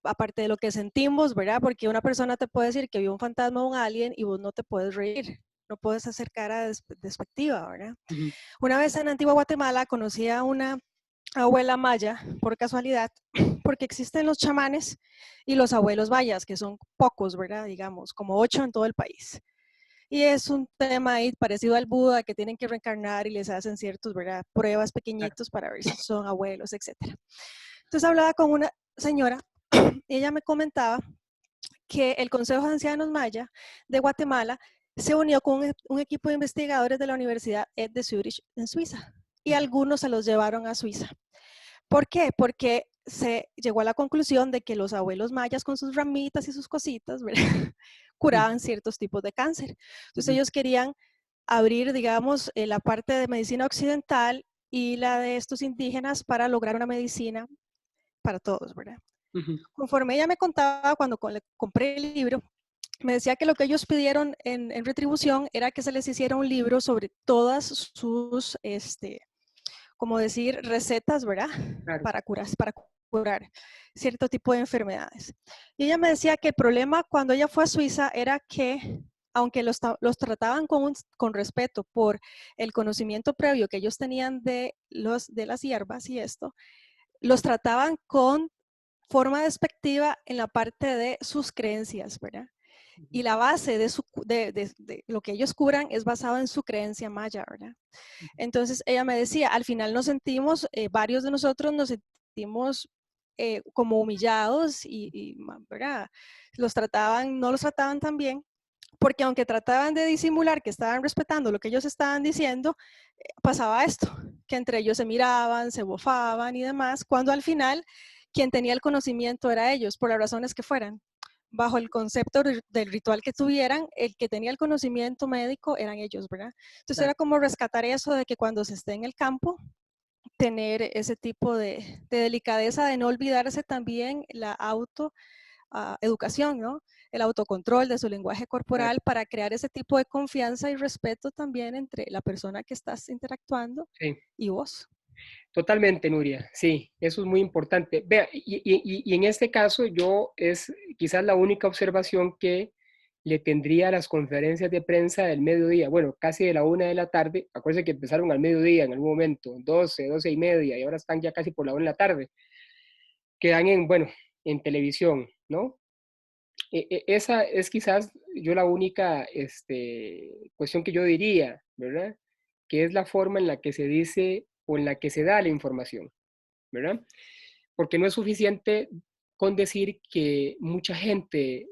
J: Aparte de lo que sentimos, ¿verdad? Porque una persona te puede decir que vio un fantasma o un alien y vos no te puedes reír, no puedes hacer cara despectiva, ¿verdad? Una vez en Antigua Guatemala conocí a una abuela maya, por casualidad, porque existen los chamanes y los abuelos mayas, que son pocos, ¿verdad? Digamos, como 8 en todo el país. Y es un tema ahí parecido al Buda, que tienen que reencarnar y les hacen ciertos, ¿verdad? Pruebas pequeñitos para ver si son abuelos, etc. Entonces hablaba con una señora y ella me comentaba que el Consejo de Ancianos Maya de Guatemala se unió con un equipo de investigadores de la Universidad Ed de Zurich en Suiza y algunos se los llevaron a Suiza. ¿Por qué? Porque se llegó a la conclusión de que los abuelos mayas con sus ramitas y sus cositas, ¿verdad? Curaban ciertos tipos de cáncer. Entonces ellos querían abrir, digamos, la parte de medicina occidental y la de estos indígenas para lograr una medicina para todos, ¿verdad? Conforme ella me contaba cuando le compré el libro, me decía que lo que ellos pidieron en retribución era que se les hiciera un libro sobre todas sus, como decir, recetas, ¿verdad? Claro. Para curar cierto tipo de enfermedades. Y ella me decía que el problema cuando ella fue a Suiza era que, aunque los trataban con respeto por el conocimiento previo que ellos tenían de las hierbas y esto, los trataban con forma despectiva en la parte de sus creencias, ¿verdad? Y la base de lo que ellos curan es basado en su creencia maya, ¿verdad? Entonces ella me decía, al final nos sentimos, varios de nosotros nos sentimos como humillados ¿verdad? No los trataban tan bien, porque aunque trataban de disimular que estaban respetando lo que ellos estaban diciendo, pasaba esto, que entre ellos se miraban, se bofaban y demás, cuando al final quien tenía el conocimiento era ellos, por las razones que fueran. Bajo el concepto del ritual que tuvieran, el que tenía el conocimiento médico eran ellos, ¿verdad? Entonces claro. Era como rescatar eso de que cuando se esté en el campo, tener ese tipo de delicadeza de no olvidarse también la autoeducación, ¿no? El autocontrol de su lenguaje corporal claro. Para crear ese tipo de confianza y respeto también entre la persona que estás interactuando y vos.
A: Totalmente, Nuria, sí, eso es muy importante. Vea, y en este caso yo es quizás la única observación que le tendría a las conferencias de prensa del mediodía, bueno, casi de la 1 de la tarde, acuérdense que empezaron al mediodía en algún momento, 12, 12 y media, y ahora están ya casi por la 1 de la tarde, quedan en televisión, ¿no? Esa es quizás yo la única cuestión que yo diría, ¿verdad? Que es la forma en la que se dice o en la que se da la información, ¿verdad? Porque no es suficiente con decir que mucha gente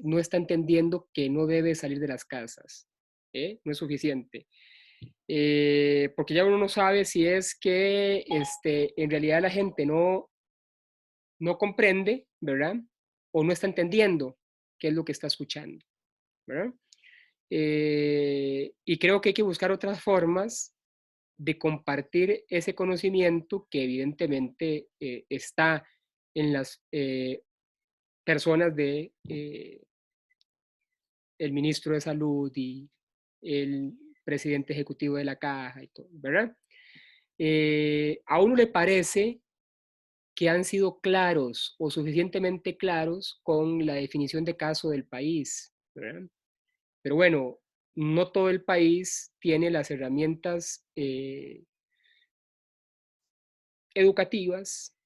A: no está entendiendo que no debe salir de las casas, no es suficiente. Porque ya uno no sabe si es que en realidad la gente no comprende, ¿verdad? o no está entendiendo qué es lo que está escuchando, ¿verdad? Y creo que hay que buscar otras formas de compartir ese conocimiento que evidentemente está en las personas de el ministro de Salud y el presidente ejecutivo de la Caja y todo, ¿verdad? ¿A uno le parece que han sido claros o suficientemente claros con la definición de caso del país, ¿verdad? Pero bueno, no todo el país tiene las herramientas educativas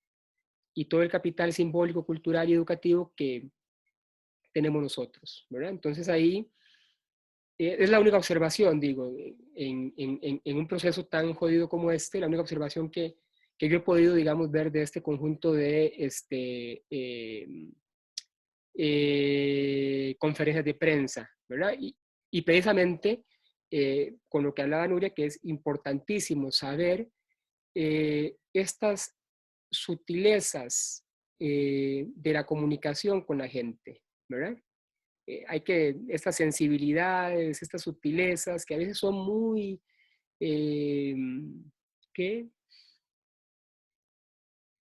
A: y todo el capital simbólico, cultural y educativo que tenemos nosotros, ¿verdad? Entonces ahí es la única observación, digo, en un proceso tan jodido como este, la única observación que yo he podido, digamos, ver de este conjunto de conferencias de prensa, ¿verdad? Y precisamente con lo que hablaba Nuria, que es importantísimo saber estas sutilezas de la comunicación con la gente, ¿verdad? Hay que, estas sensibilidades, estas sutilezas que a veces son muy, ¿qué?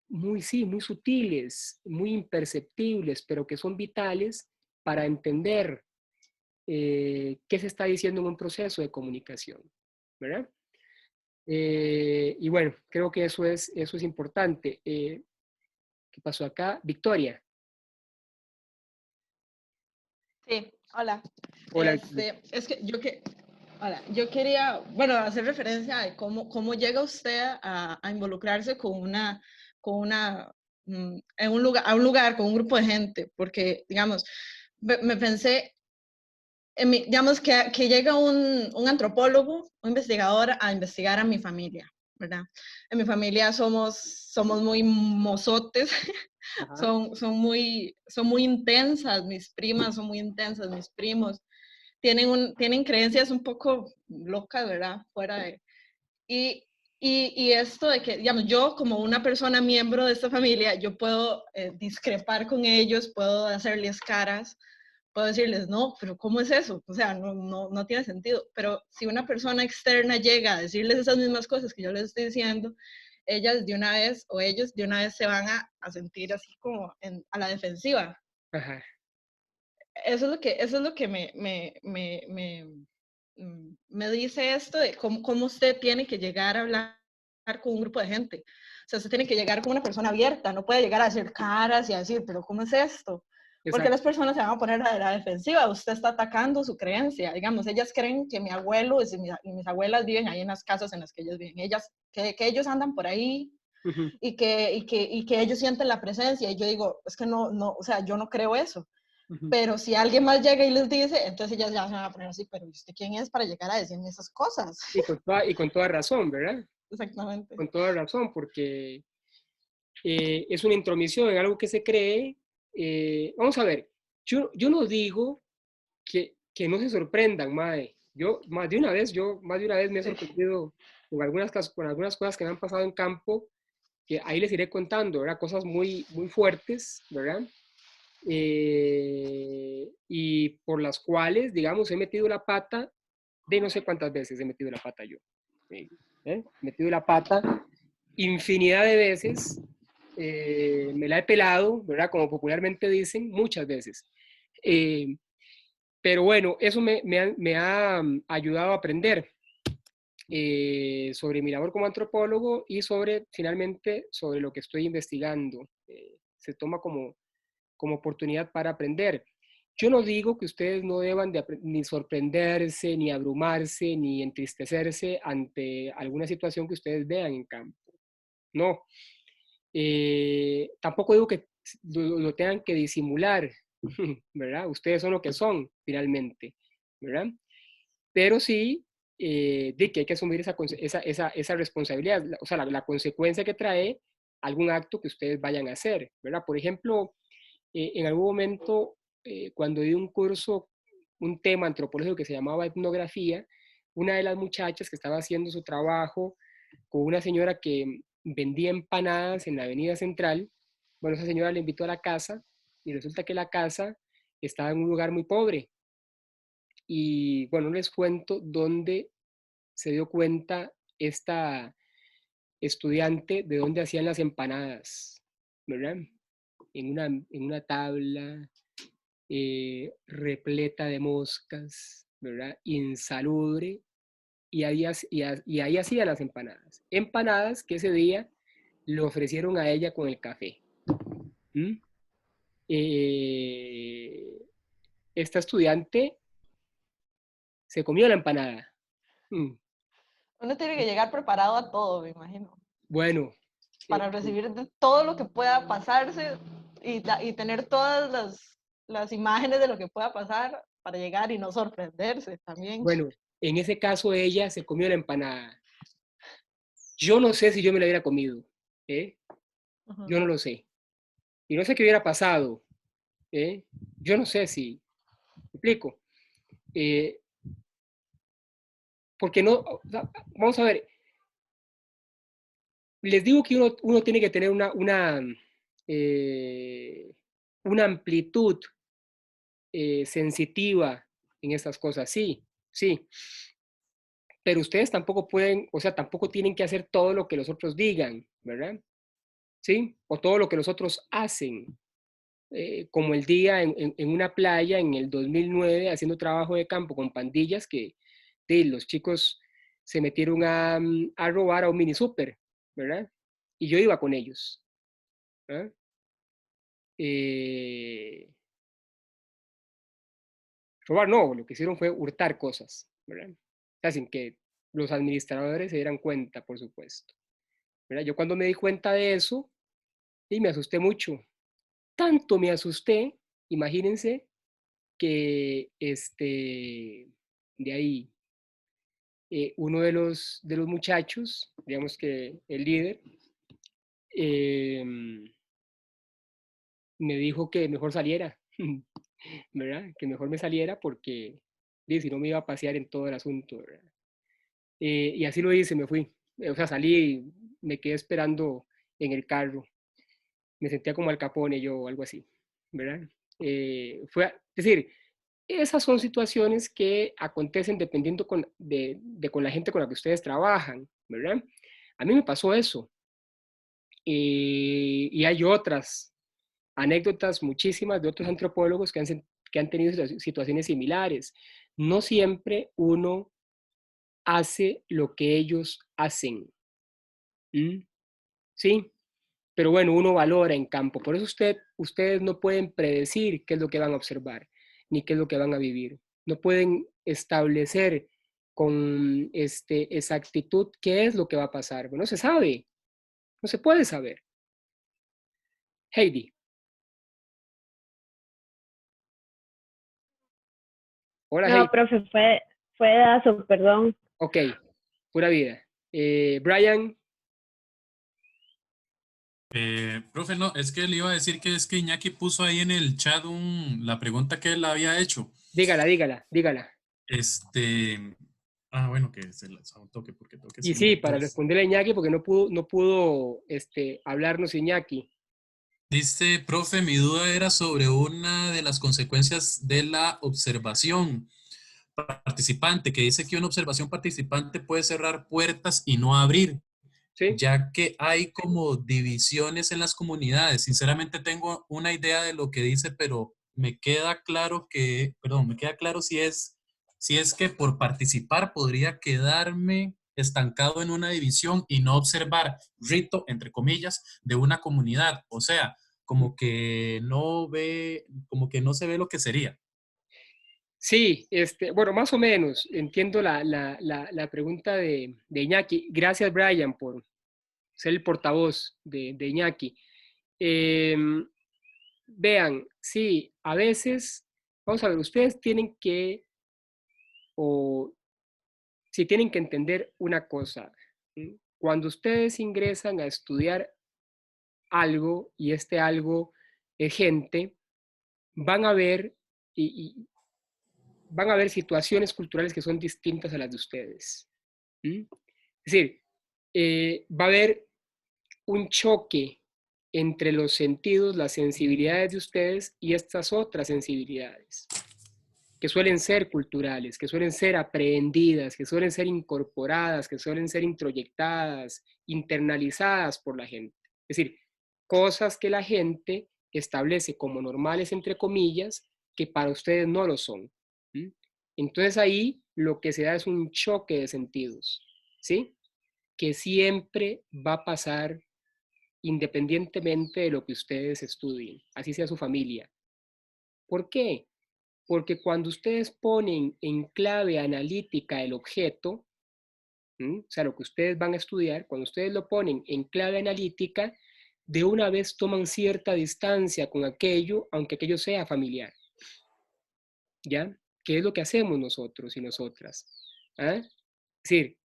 A: Muy, sí, muy sutiles, muy imperceptibles, pero que son vitales para entender qué se está diciendo en un proceso de comunicación, ¿verdad? Y bueno, creo que eso es importante. ¿Qué pasó acá? Victoria.
G: Sí, hola.
A: Hola.
G: Es que hola, yo quería, bueno, hacer referencia a cómo llega usted a involucrarse en un lugar, a un lugar con un grupo de gente, porque, digamos, me pensé, digamos, que llega un antropólogo, un investigador a investigar a mi familia, ¿verdad? En mi familia somos muy mozotes, son muy intensas, mis primas son muy intensas, mis primos tienen creencias un poco locas, ¿verdad? Fuera de... Y esto de que, digamos, yo como una persona miembro de esta familia, yo puedo discrepar con ellos, puedo hacerles caras, puedo decirles, no, pero ¿cómo es eso? O sea, no tiene sentido. Pero si una persona externa llega a decirles esas mismas cosas que yo les estoy diciendo, ellas de una vez, o ellos de una vez se van a sentir así como a la defensiva.
A: Ajá.
G: Eso es lo que me dice esto de cómo usted tiene que llegar a hablar con un grupo de gente. O sea, usted tiene que llegar como una persona abierta, no puede llegar a hacer caras y a decir, pero ¿cómo es esto? Porque las personas se van a poner a la defensiva, usted está atacando su creencia. Digamos, ellas creen que mi abuelo y mis abuelas viven ahí en las casas en las que ellos viven. Que ellos andan por ahí y que ellos sienten la presencia. Y yo digo, es que no, o sea, yo no creo eso. Pero si alguien más llega y les dice, entonces ellas ya se van a poner así, pero ¿usted quién es para llegar a decirme esas cosas?
A: Y con toda razón, ¿verdad?
G: Exactamente.
A: Con toda razón, porque es una intromisión en algo que se cree. Vamos a ver, yo no digo que no se sorprendan, mae. Yo más de una vez me he sorprendido con algunas cosas que me han pasado en campo, que ahí les iré contando, ¿verdad? Cosas muy, muy fuertes, ¿verdad? Y por las cuales, digamos, he metido la pata, de no sé cuántas veces he metido la pata yo. He metido la pata infinidad de veces, me la he pelado, ¿verdad? Como popularmente dicen, muchas veces. Pero bueno, eso me ha ayudado a aprender sobre mi labor como antropólogo y finalmente, sobre lo que estoy investigando. Se toma como oportunidad para aprender. Yo no digo que ustedes no deban ni sorprenderse, ni abrumarse, ni entristecerse ante alguna situación que ustedes vean en campo. No. Tampoco digo que lo tengan que disimular, ¿verdad? Ustedes son lo que son, finalmente, ¿verdad? Pero sí, de que hay que asumir esa responsabilidad, o sea, la consecuencia que trae algún acto que ustedes vayan a hacer, ¿verdad? Por ejemplo, en algún momento, cuando di un curso, un tema antropológico que se llamaba etnografía, una de las muchachas que estaba haciendo su trabajo con una señora que vendía empanadas en la Avenida Central, bueno, esa señora le invitó a la casa Y resulta que la casa estaba en un lugar muy pobre. Y bueno, les cuento dónde se dio cuenta esta estudiante de dónde hacían las empanadas, ¿verdad? En una tabla repleta de moscas, ¿verdad? Insalubre, y ahí hacía las empanadas. Empanadas que ese día le ofrecieron a ella con el café. ¿Mm? Esta estudiante se comió la empanada. Mm.
G: Uno tiene que llegar preparado a todo, me imagino,
A: Bueno,
G: para recibir de todo lo que pueda pasarse y tener todas las imágenes de lo que pueda pasar para llegar y no sorprenderse también.
A: bueno, en ese caso ella se comió la empanada. Yo no sé si yo me la hubiera comido, ¿eh? Yo no lo sé. Y no sé qué hubiera pasado, ¿eh? Yo no sé si, ¿me explico? Porque no, o sea, vamos a ver, les digo que uno tiene que tener una amplitud sensitiva en estas cosas, sí, sí, pero ustedes tampoco pueden, o sea, tampoco tienen que hacer todo lo que los otros digan, ¿verdad? ¿Sí? O todo lo que los otros hacen, como el día en una playa en el 2009 haciendo trabajo de campo con pandillas que los chicos se metieron a robar a un mini súper, ¿verdad? Y yo iba con ellos. ¿Ah? Robar no, lo que hicieron fue hurtar cosas, ¿verdad? O sea, sin que los administradores se dieran cuenta, por supuesto. ¿Verdad? Yo cuando me di cuenta de eso, y me asusté mucho. Tanto me asusté, imagínense, que de ahí uno de los muchachos, digamos que el líder, me dijo que mejor saliera, ¿verdad? Que mejor me saliera porque si no me iba a pasear en todo el asunto, ¿verdad? Y así lo hice, me fui. O sea, salí y me quedé esperando en el carro. Me sentía como Al Capone yo o algo así, ¿verdad? Es decir, esas son situaciones que acontecen dependiendo con la gente con la que ustedes trabajan, ¿verdad? A mí me pasó eso. Y hay otras anécdotas muchísimas de otros antropólogos que han tenido situaciones similares. No siempre uno hace lo que ellos hacen. ¿Mm? ¿Sí? Pero bueno, uno valora en campo. Por eso ustedes no pueden predecir qué es lo que van a observar, ni qué es lo que van a vivir. No pueden establecer con exactitud qué es lo que va a pasar. No se sabe, no se puede saber. Heidi. Hola,
H: No,
A: Heidi.
H: profe, fue Dazo, perdón.
A: Ok, pura vida. Brian.
D: Profe, no, es que le iba a decir que es que Iñaki puso ahí en el chat la pregunta que él había hecho.
A: Dígala.
D: Bueno, que se la un toque porque toque
A: Y
D: se
A: sí,
D: me
A: para responderle a Iñaki, porque no pudo hablarnos Iñaki.
D: Dice, profe, mi duda era sobre una de las consecuencias de la observación participante, que dice que una observación participante puede cerrar puertas y no abrir,
A: ¿Sí?
D: ya que hay como divisiones en las comunidades. Sinceramente tengo una idea de lo que dice, pero me queda claro si es que por participar podría quedarme estancado en una división y no observar rito, entre comillas, de una comunidad. O sea, como que no se ve lo que sería.
A: Sí, bueno, más o menos entiendo la pregunta de Iñaki. Gracias, Brian, por ser el portavoz de Iñaki. Vean, sí, a veces, vamos a ver, ustedes tienen que, o si tienen que entender una cosa. Cuando ustedes ingresan a estudiar algo y algo es gente, van a ver y van a ver situaciones culturales que son distintas a las de ustedes. Es decir, va a haber un choque entre los sentidos, las sensibilidades de ustedes y estas otras sensibilidades, que suelen ser culturales, que suelen ser aprehendidas, que suelen ser incorporadas, que suelen ser introyectadas, internalizadas por la gente. Es decir, cosas que la gente establece como normales, entre comillas, que para ustedes no lo son. ¿Mm? Entonces ahí lo que se da es un choque de sentidos, ¿sí? Que siempre va a pasar independientemente de lo que ustedes estudien, así sea su familia. ¿Por qué? Porque cuando ustedes ponen en clave analítica el objeto, o sea, lo que ustedes van a estudiar, cuando ustedes lo ponen en clave analítica, de una vez toman cierta distancia con aquello, aunque aquello sea familiar. ¿Ya? ¿Qué es lo que hacemos nosotros y nosotras? ¿Ah? Es decir,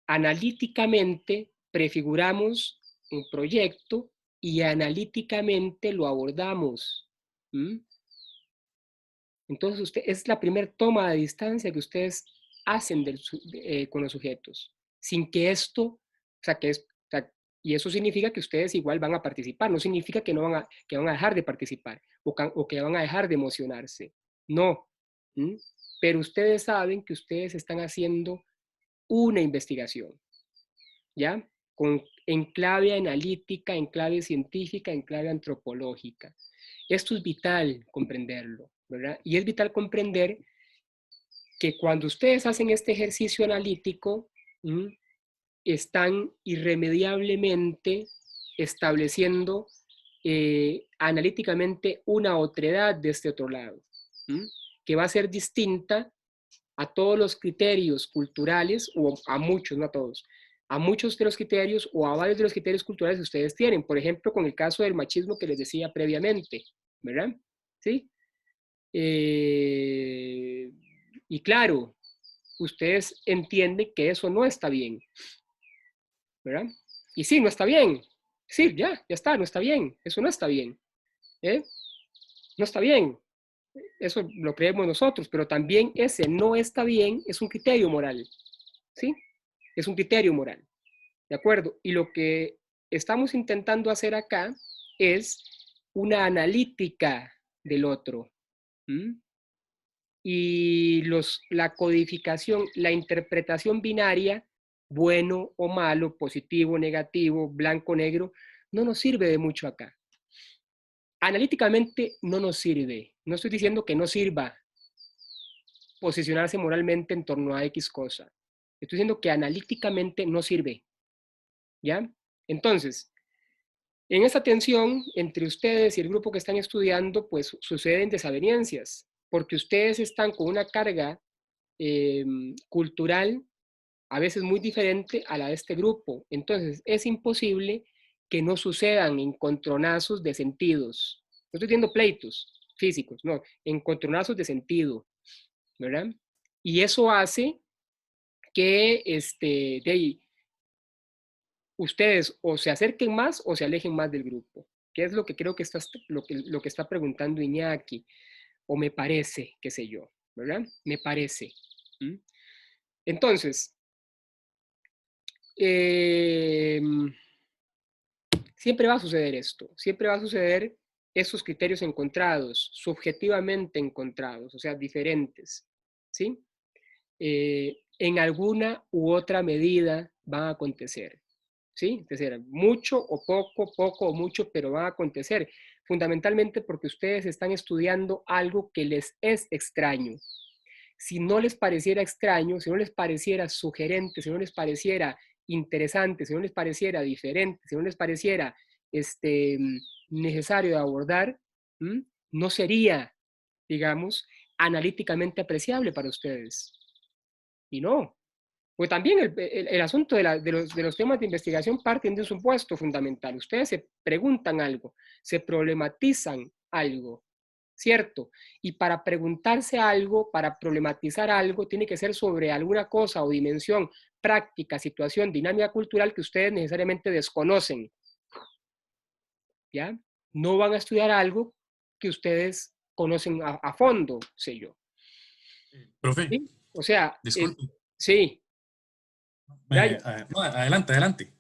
A: analíticamente prefiguramos un proyecto y analíticamente lo abordamos. ¿Mm? Entonces, es la primera toma de distancia que ustedes hacen con los sujetos, sin que esto, o sea, y eso significa que ustedes igual van a participar, no significa que, que van a dejar de participar o que van a dejar de emocionarse, no. ¿Mm? Pero ustedes saben que ustedes están haciendo una investigación, ¿ya? En clave analítica, en clave científica, en clave antropológica. Esto es vital comprenderlo, ¿verdad? Y es vital comprender que cuando ustedes hacen este ejercicio analítico, están irremediablemente estableciendo analíticamente una otredad de este otro lado, que va a ser distinta a todos los criterios culturales, o a muchos, no a todos, a muchos de los criterios o a varios de los criterios culturales que ustedes tienen. Por ejemplo, con el caso del machismo que les decía previamente, ¿verdad? ¿Sí? Y claro, ustedes entienden que eso no está bien, ¿verdad? Y sí, no está bien. Sí, ya está, no está bien. Eso no está bien. No está bien. Eso lo creemos nosotros, pero también ese no está bien es un criterio moral, ¿sí? Es un criterio moral, ¿de acuerdo? Y lo que estamos intentando hacer acá es una analítica del otro. Y la codificación, la interpretación binaria, bueno o malo, positivo, negativo, blanco, negro, no nos sirve de mucho acá. Analíticamente no nos sirve. No estoy diciendo que no sirva posicionarse moralmente en torno a X cosa. Estoy diciendo que analíticamente no sirve. ¿Ya? Entonces, en esta tensión entre ustedes y el grupo que están estudiando, pues suceden desavenencias, porque ustedes están con una carga cultural a veces muy diferente a la de este grupo. Entonces, es imposible que no sucedan encontronazos de sentidos. No estoy diciendo pleitos físicos, no, encontronazos de sentido, ¿verdad? Y eso hace que de ahí, ustedes o se acerquen más o se alejen más del grupo, que es lo que creo que lo que está preguntando Iñaki, o me parece, qué sé yo, ¿verdad? Me parece. Entonces, siempre va a suceder esto, siempre va a suceder esos criterios encontrados, subjetivamente encontrados, o sea, diferentes, ¿sí? En alguna u otra medida van a acontecer, ¿sí? Es decir, mucho o poco, poco o mucho, pero van a acontecer, fundamentalmente porque ustedes están estudiando algo que les es extraño. Si no les pareciera extraño, si no les pareciera sugerente, si no les pareciera interesante, si no les pareciera diferente, si no les pareciera necesario de abordar, no sería, digamos, analíticamente apreciable para ustedes. Y no. Pues también el asunto de los temas de investigación parten de un supuesto fundamental. Ustedes se preguntan algo, se problematizan algo, ¿cierto? Y para preguntarse algo, para problematizar algo, tiene que ser sobre alguna cosa o dimensión, práctica, situación, dinámica cultural que ustedes necesariamente desconocen. ¿Ya? No van a estudiar algo que ustedes conocen a fondo, sé yo.
D: Profe,
A: ¿Sí? O sea,
D: disculpe.
A: sí.
D: No, adelante, adelante.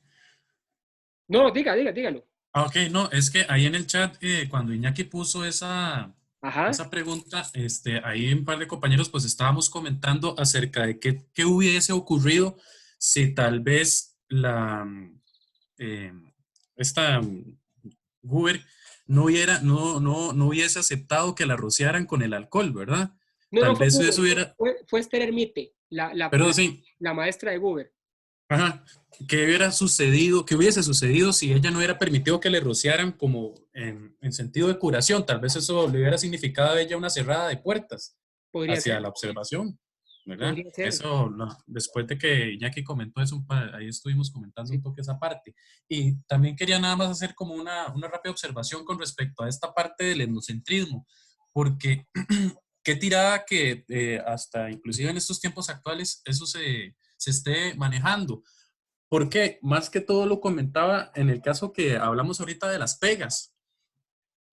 A: No, dígalo.
D: Ok, no, es que ahí en el chat, cuando Iñaki puso esa
A: Ajá.
D: pregunta, ahí un par de compañeros pues estábamos comentando acerca de qué hubiese ocurrido si tal vez eh, esta Goober no hubiese aceptado que la rociaran con el alcohol, ¿verdad?
A: No, no
D: Tal
A: fue
D: vez
A: Goober,
D: eso hubiera,
A: fue Esther Ermite,
D: pero sí,
A: la maestra de Goober.
D: ajá, ¿qué hubiera sucedido, qué hubiese sucedido si ella no hubiera permitido que le rociaran como en sentido de curación? Tal vez eso le hubiera significado a ella una cerrada de puertas
A: Podría
D: hacia
A: ser,
D: la observación, ¿verdad?
A: podría ser.
D: Eso, después de que Iñaki comentó eso, ahí estuvimos comentando un
A: Sí.
D: poque esa parte. Y también quería nada más hacer como una rápida observación con respecto a esta parte del etnocentrismo, porque qué tirada que hasta inclusive en estos tiempos actuales eso se esté manejando. Porque más que todo lo comentaba en el caso que hablamos ahorita de las pegas.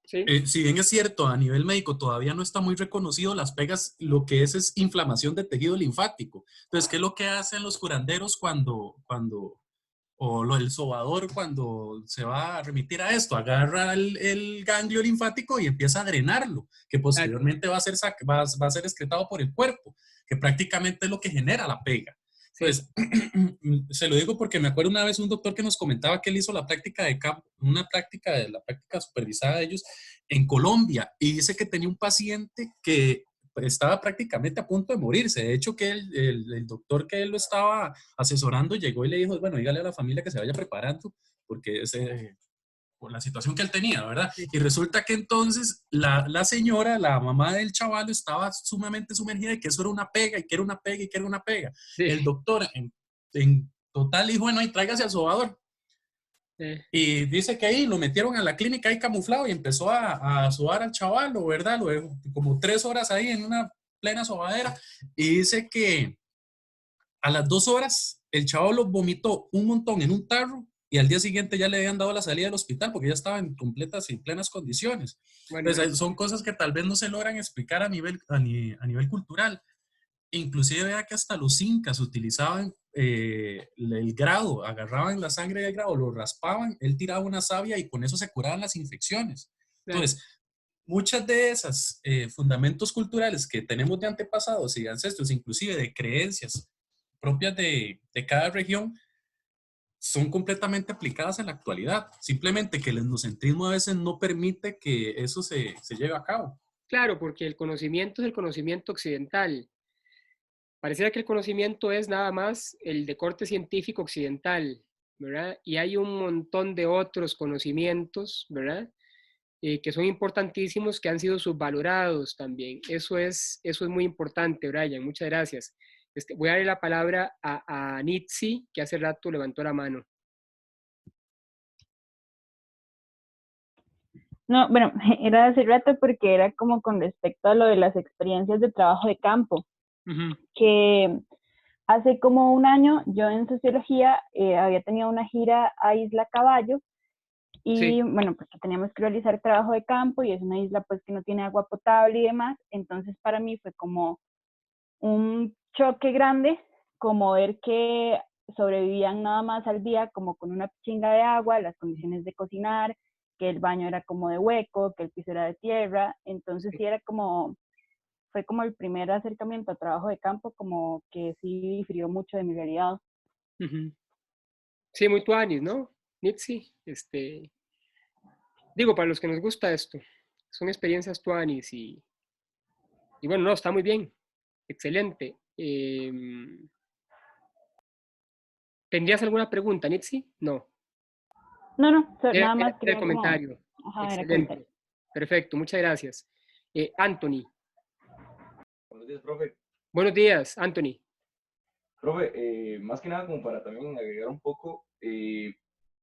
A: Sí.
D: Si bien es cierto, a nivel médico todavía no está muy reconocido, las pegas lo que es inflamación de tejido linfático. Entonces, ¿qué es lo que hacen los curanderos o el sobador cuando se va a remitir a esto? Agarra el ganglio linfático y empieza a drenarlo, que
A: Claro.
D: posteriormente va a ser excretado por el cuerpo, que prácticamente es lo que genera la pega.
A: Sí.
D: Pues se lo digo porque me acuerdo una vez un doctor que nos comentaba que él hizo la práctica de campo, la práctica supervisada de ellos en Colombia, y dice que tenía un paciente que estaba prácticamente a punto de morirse. De hecho, que el doctor que él lo estaba asesorando llegó y le dijo, bueno, dígale a la familia que se vaya preparando, porque por la situación que él tenía, ¿verdad?
A: Sí.
D: Y resulta que entonces la señora, la mamá del chaval, estaba sumamente sumergida y que eso era una pega, y que era una pega, y que era una pega.
A: Sí.
D: El doctor en total dijo, bueno, ahí tráigase al sobador. Y dice que ahí lo metieron a la clínica ahí camuflado y empezó a sobar al chaval, ¿verdad? Lo dejó como 3 horas ahí en una plena sobadera. Y dice que a las 2 horas el chaval lo vomitó un montón en un tarro y al día siguiente ya le habían dado la salida del hospital porque ya estaba en completas y plenas condiciones.
A: Bueno,
D: Entonces, son cosas que tal vez no se logran explicar a nivel cultural. Inclusive vea que hasta los incas utilizaban el grado, agarraban la sangre del grado, lo raspaban, él tiraba una savia y con eso se curaban las infecciones.
A: claro.
D: Entonces, muchas de esas fundamentos culturales que tenemos de antepasados y de ancestros, inclusive de creencias propias de cada región, son completamente aplicadas en la actualidad. Simplemente que el etnocentrismo a veces no permite que eso se lleve a cabo.
A: Claro, porque el conocimiento es el conocimiento occidental. Pareciera que el conocimiento es nada más el de corte científico occidental, ¿verdad? Y hay un montón de otros conocimientos, ¿verdad? Que son importantísimos, que han sido subvalorados también. Eso es muy importante, Brian. Muchas gracias. Voy a darle la palabra a Nitsi, que hace rato levantó la mano.
K: No, bueno, era hace rato porque era como con respecto a lo de las experiencias de trabajo de campo, que hace como un año yo en sociología había tenido una gira a Isla Caballo y bueno, pues teníamos que realizar trabajo de campo y es una isla pues que no tiene agua potable y demás, entonces para mí fue como un choque grande, como ver que sobrevivían nada más al día como con una chinga de agua, las condiciones de cocinar, que el baño era como de hueco, que el piso era de tierra, entonces sí era como, fue como el primer acercamiento a trabajo de campo, como que sí difirió mucho de mi realidad.
A: Sí, muy tuanis, ¿no? Nitsi, digo, para los que nos gusta esto, son experiencias tuanis y bueno, no, está muy bien, excelente. ¿Tendrías alguna pregunta, Nitsi? No.
K: No, nada
A: Era
K: más
A: el
K: quería como...
A: comentario.
K: Ajá, era
A: Excelente.
K: comentario.
A: Perfecto, muchas gracias. Anthony.
L: Buenos días, profe.
A: Buenos días, Anthony.
L: Profe, más que nada como para también agregar un poco, y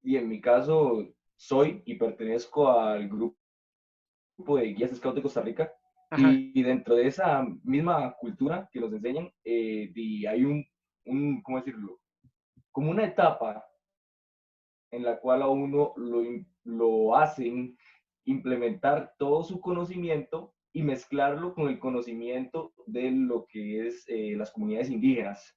L: en mi caso soy y pertenezco al grupo de guías Scout de Costa Rica, y dentro de esa misma cultura que nos enseñan, hay ¿cómo decirlo? Como una etapa en la cual a uno lo hacen implementar todo su conocimiento y mezclarlo con el conocimiento de lo que es las comunidades indígenas.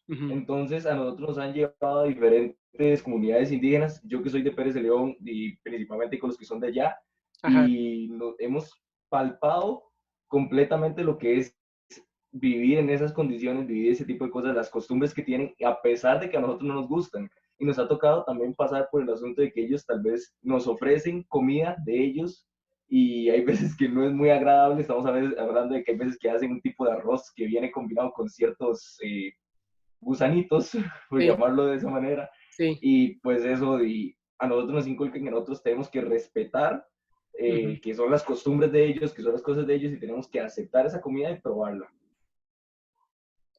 L: Entonces, a nosotros nos han llevado a diferentes comunidades indígenas, yo que soy de Pérez de León y principalmente con los que son de allá,
A: Ajá.
L: y hemos palpado completamente lo que es vivir en esas condiciones, vivir ese tipo de cosas, las costumbres que tienen, a pesar de que a nosotros no nos gustan. Y nos ha tocado también pasar por el asunto de que ellos tal vez nos ofrecen comida de ellos y hay veces que no es muy agradable. Estamos a veces hablando de que hay veces que hacen un tipo de arroz que viene combinado con ciertos gusanitos, por
A: Sí,
L: llamarlo de esa manera.
A: sí.
L: Y pues eso, y a nosotros nos inculcan que nosotros tenemos que respetar que son las costumbres de ellos, que son las cosas de ellos y tenemos que aceptar esa comida y probarla.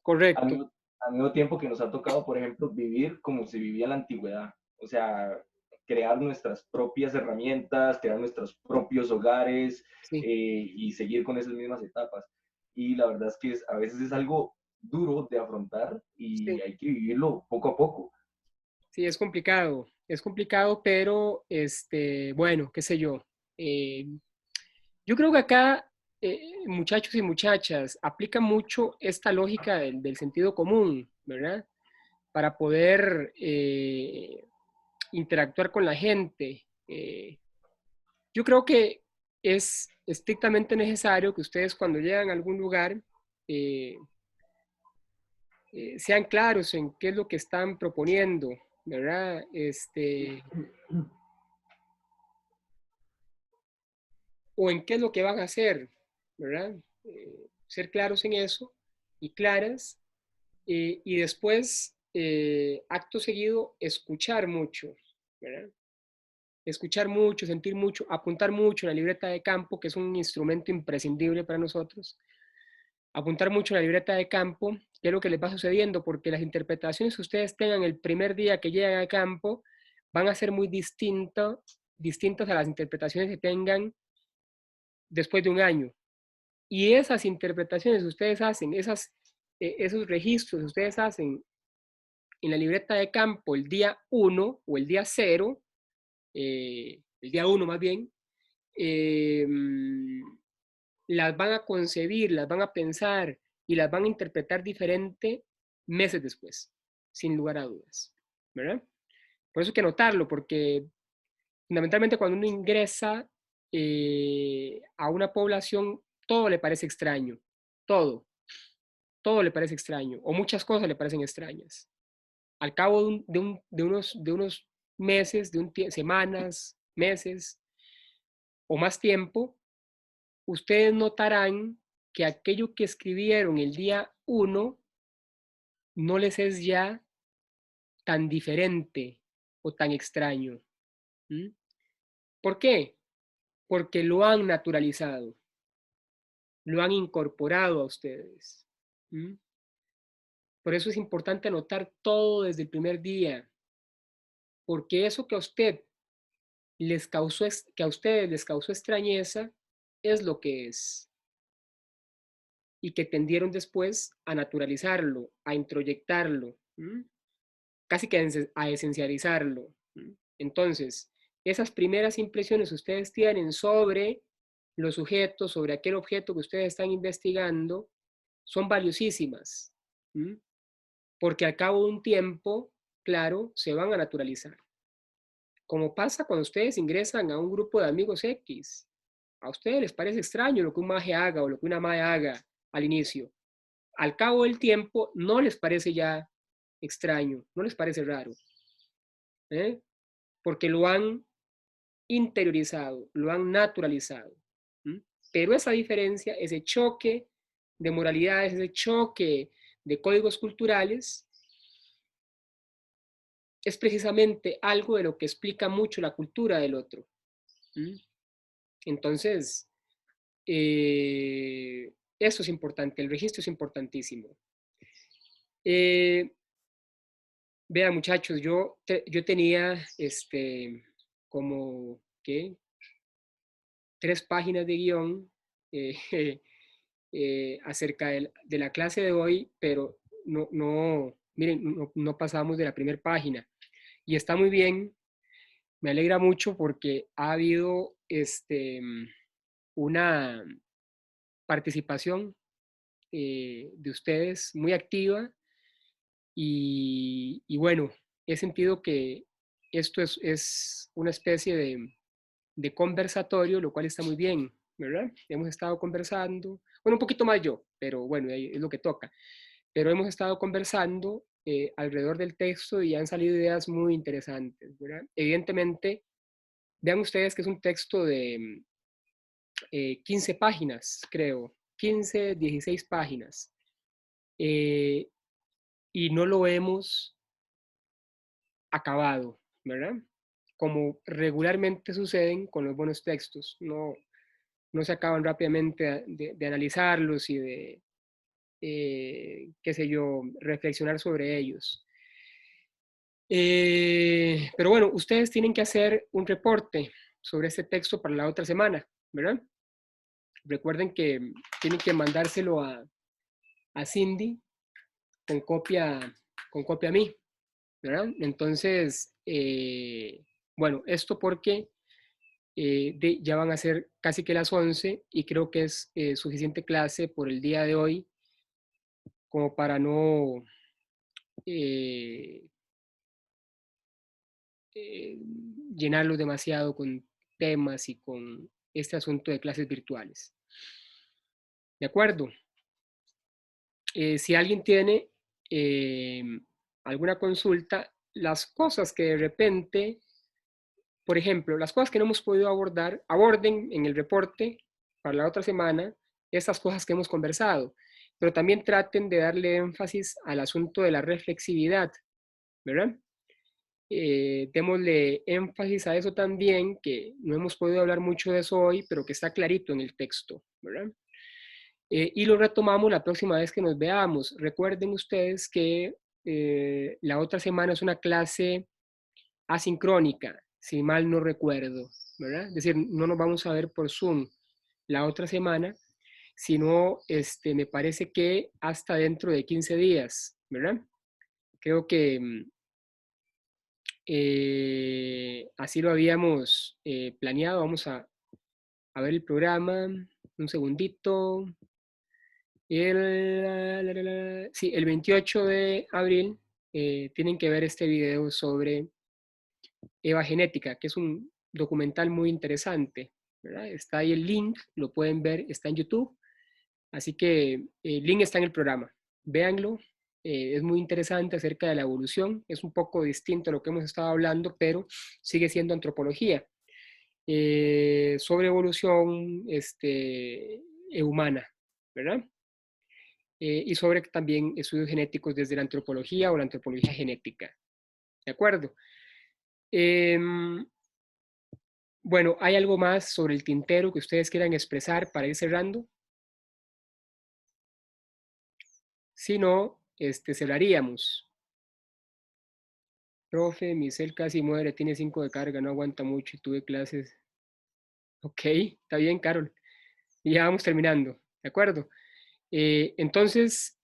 A: Correcto.
L: Al mismo tiempo que nos ha tocado, por ejemplo, vivir como se vivía en la antigüedad. O sea, crear nuestras propias herramientas, crear nuestros propios hogares
A: Sí.
L: Y seguir con esas mismas etapas. Y la verdad es que a veces es algo duro de afrontar y
A: Sí.
L: hay que vivirlo poco a poco.
A: Sí, es complicado, pero bueno, qué sé yo. Yo creo que acá, muchachos y muchachas, aplica mucho esta lógica del sentido común, ¿verdad? Para poder interactuar con la gente. Yo creo que es estrictamente necesario que ustedes cuando llegan a algún lugar sean claros en qué es lo que están proponiendo, ¿verdad? O en qué es lo que van a hacer, ¿verdad? Ser claros en eso y claras, y después, acto seguido, escuchar mucho, ¿verdad? Escuchar mucho, sentir mucho, apuntar mucho en la libreta de campo, que es un instrumento imprescindible para nosotros. Apuntar mucho en la libreta de campo, qué es lo que les va sucediendo, porque las interpretaciones que ustedes tengan el primer día que llegan a campo van a ser muy distintas a las interpretaciones que tengan después de un año. Y esas interpretaciones que ustedes hacen, esos registros que ustedes hacen en la libreta de campo el día 1 o el día 0, el día 1 más bien, las van a concebir, las van a pensar y las van a interpretar diferente meses después, sin lugar a dudas, ¿verdad? Por eso hay que notarlo, porque fundamentalmente cuando uno ingresa a una población, todo le parece extraño, todo, todo le parece extraño, o muchas cosas le parecen extrañas. Al cabo de unos meses, semanas, meses o más tiempo, ustedes notarán que aquello que escribieron el día 1 no les es ya tan diferente o tan extraño. ¿Mm? ¿Por qué? Porque lo han naturalizado, lo han incorporado a ustedes. ¿Mm? Por eso es importante anotar todo desde el primer día, porque eso que a ustedes les causó extrañeza es lo que es, y que tendieron después a naturalizarlo, a introyectarlo, casi que a esencializarlo. Entonces, esas primeras impresiones que ustedes tienen sobre los sujetos, sobre aquel objeto que ustedes están investigando, son valiosísimas, porque al cabo de un tiempo, claro, se van a naturalizar. Como pasa cuando ustedes ingresan a un grupo de amigos X. A ustedes les parece extraño lo que un maje haga o lo que una mae haga al inicio. Al cabo del tiempo no les parece ya extraño, no les parece raro, porque lo han interiorizado, lo han naturalizado. Pero esa diferencia, ese choque de moralidades, ese choque de códigos culturales, es precisamente algo de lo que explica mucho la cultura del otro. Entonces, eso es importante, el registro es importantísimo. Vean, muchachos, yo tenía como, ¿qué? 3 páginas de guión acerca de la clase de hoy, pero miren, no pasamos de la primera página. Y está muy bien, me alegra mucho porque ha habido una participación de ustedes muy activa Y bueno, he sentido que esto es una especie de conversatorio, lo cual está muy bien, ¿verdad? Hemos estado conversando, bueno, un poquito más yo, pero bueno, es lo que toca. Pero hemos estado conversando alrededor del texto y han salido ideas muy interesantes, ¿verdad? Evidentemente, vean ustedes que es un texto de 15 páginas, creo, 15, 16 páginas. Y no lo hemos acabado, ¿verdad? Como regularmente suceden con los buenos textos, no se acaban rápidamente de analizarlos y de, qué sé yo, reflexionar sobre ellos. Pero bueno, ustedes tienen que hacer un reporte sobre este texto para la otra semana, ¿verdad? Recuerden que tienen que mandárselo a Cindy con copia a mí, ¿verdad? Entonces, bueno, esto porque ya van a ser casi que las 11 y creo que es suficiente clase por el día de hoy como para no llenarlos demasiado con temas y con este asunto de clases virtuales. ¿De acuerdo? Si alguien tiene alguna consulta, las cosas que de repente, por ejemplo, las cosas que no hemos podido abordar, aborden en el reporte para la otra semana estas cosas que hemos conversado, pero también traten de darle énfasis al asunto de la reflexividad, ¿verdad? Démosle énfasis a eso también, que no hemos podido hablar mucho de eso hoy, pero que está clarito en el texto, ¿verdad? Y lo retomamos la próxima vez que nos veamos. Recuerden ustedes que la otra semana es una clase asincrónica, si mal no recuerdo, ¿verdad? Es decir, no nos vamos a ver por Zoom la otra semana, sino me parece que hasta dentro de 15 días, ¿verdad? Creo que así lo habíamos planeado. Vamos a ver el programa. Un segundito. Sí, el 28 de abril tienen que ver este video sobre Eva Genética, que es un documental muy interesante, ¿verdad? Está ahí el link, lo pueden ver, está en YouTube. Así que el link está en el programa. Véanlo. Es muy interesante acerca de la evolución. Es un poco distinto a lo que hemos estado hablando, pero sigue siendo antropología. Sobre evolución humana, ¿verdad? Y sobre también estudios genéticos desde la antropología o la antropología genética. ¿De acuerdo? Bueno, ¿hay algo más sobre el tintero que ustedes quieran expresar para ir cerrando? Si no, cerraríamos. Profe, mi cel casi muere, tiene 5 de carga, no aguanta mucho y tuve clases. Ok, está bien, Carol. Y ya vamos terminando, ¿de acuerdo? Entonces,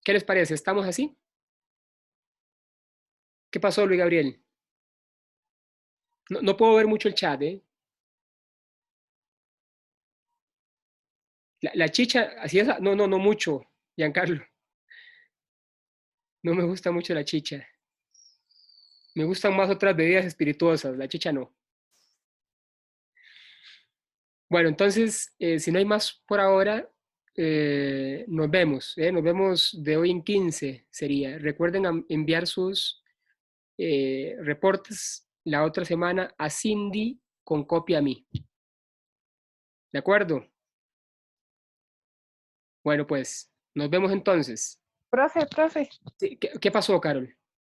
A: ¿qué les parece? ¿Estamos así? ¿Qué pasó, Luis Gabriel? No puedo ver mucho el chat, ¿eh? La chicha, así es, no mucho, Giancarlo. No me gusta mucho la chicha. Me gustan más otras bebidas espirituosas, la chicha no. Bueno, entonces, si no hay más por ahora, nos vemos. Nos vemos de hoy en 15 sería. Recuerden enviar sus reportes la otra semana a Cindy con copia a mí. ¿De acuerdo? Bueno, pues, nos vemos entonces.
I: Profe.
A: ¿Qué pasó, Carol?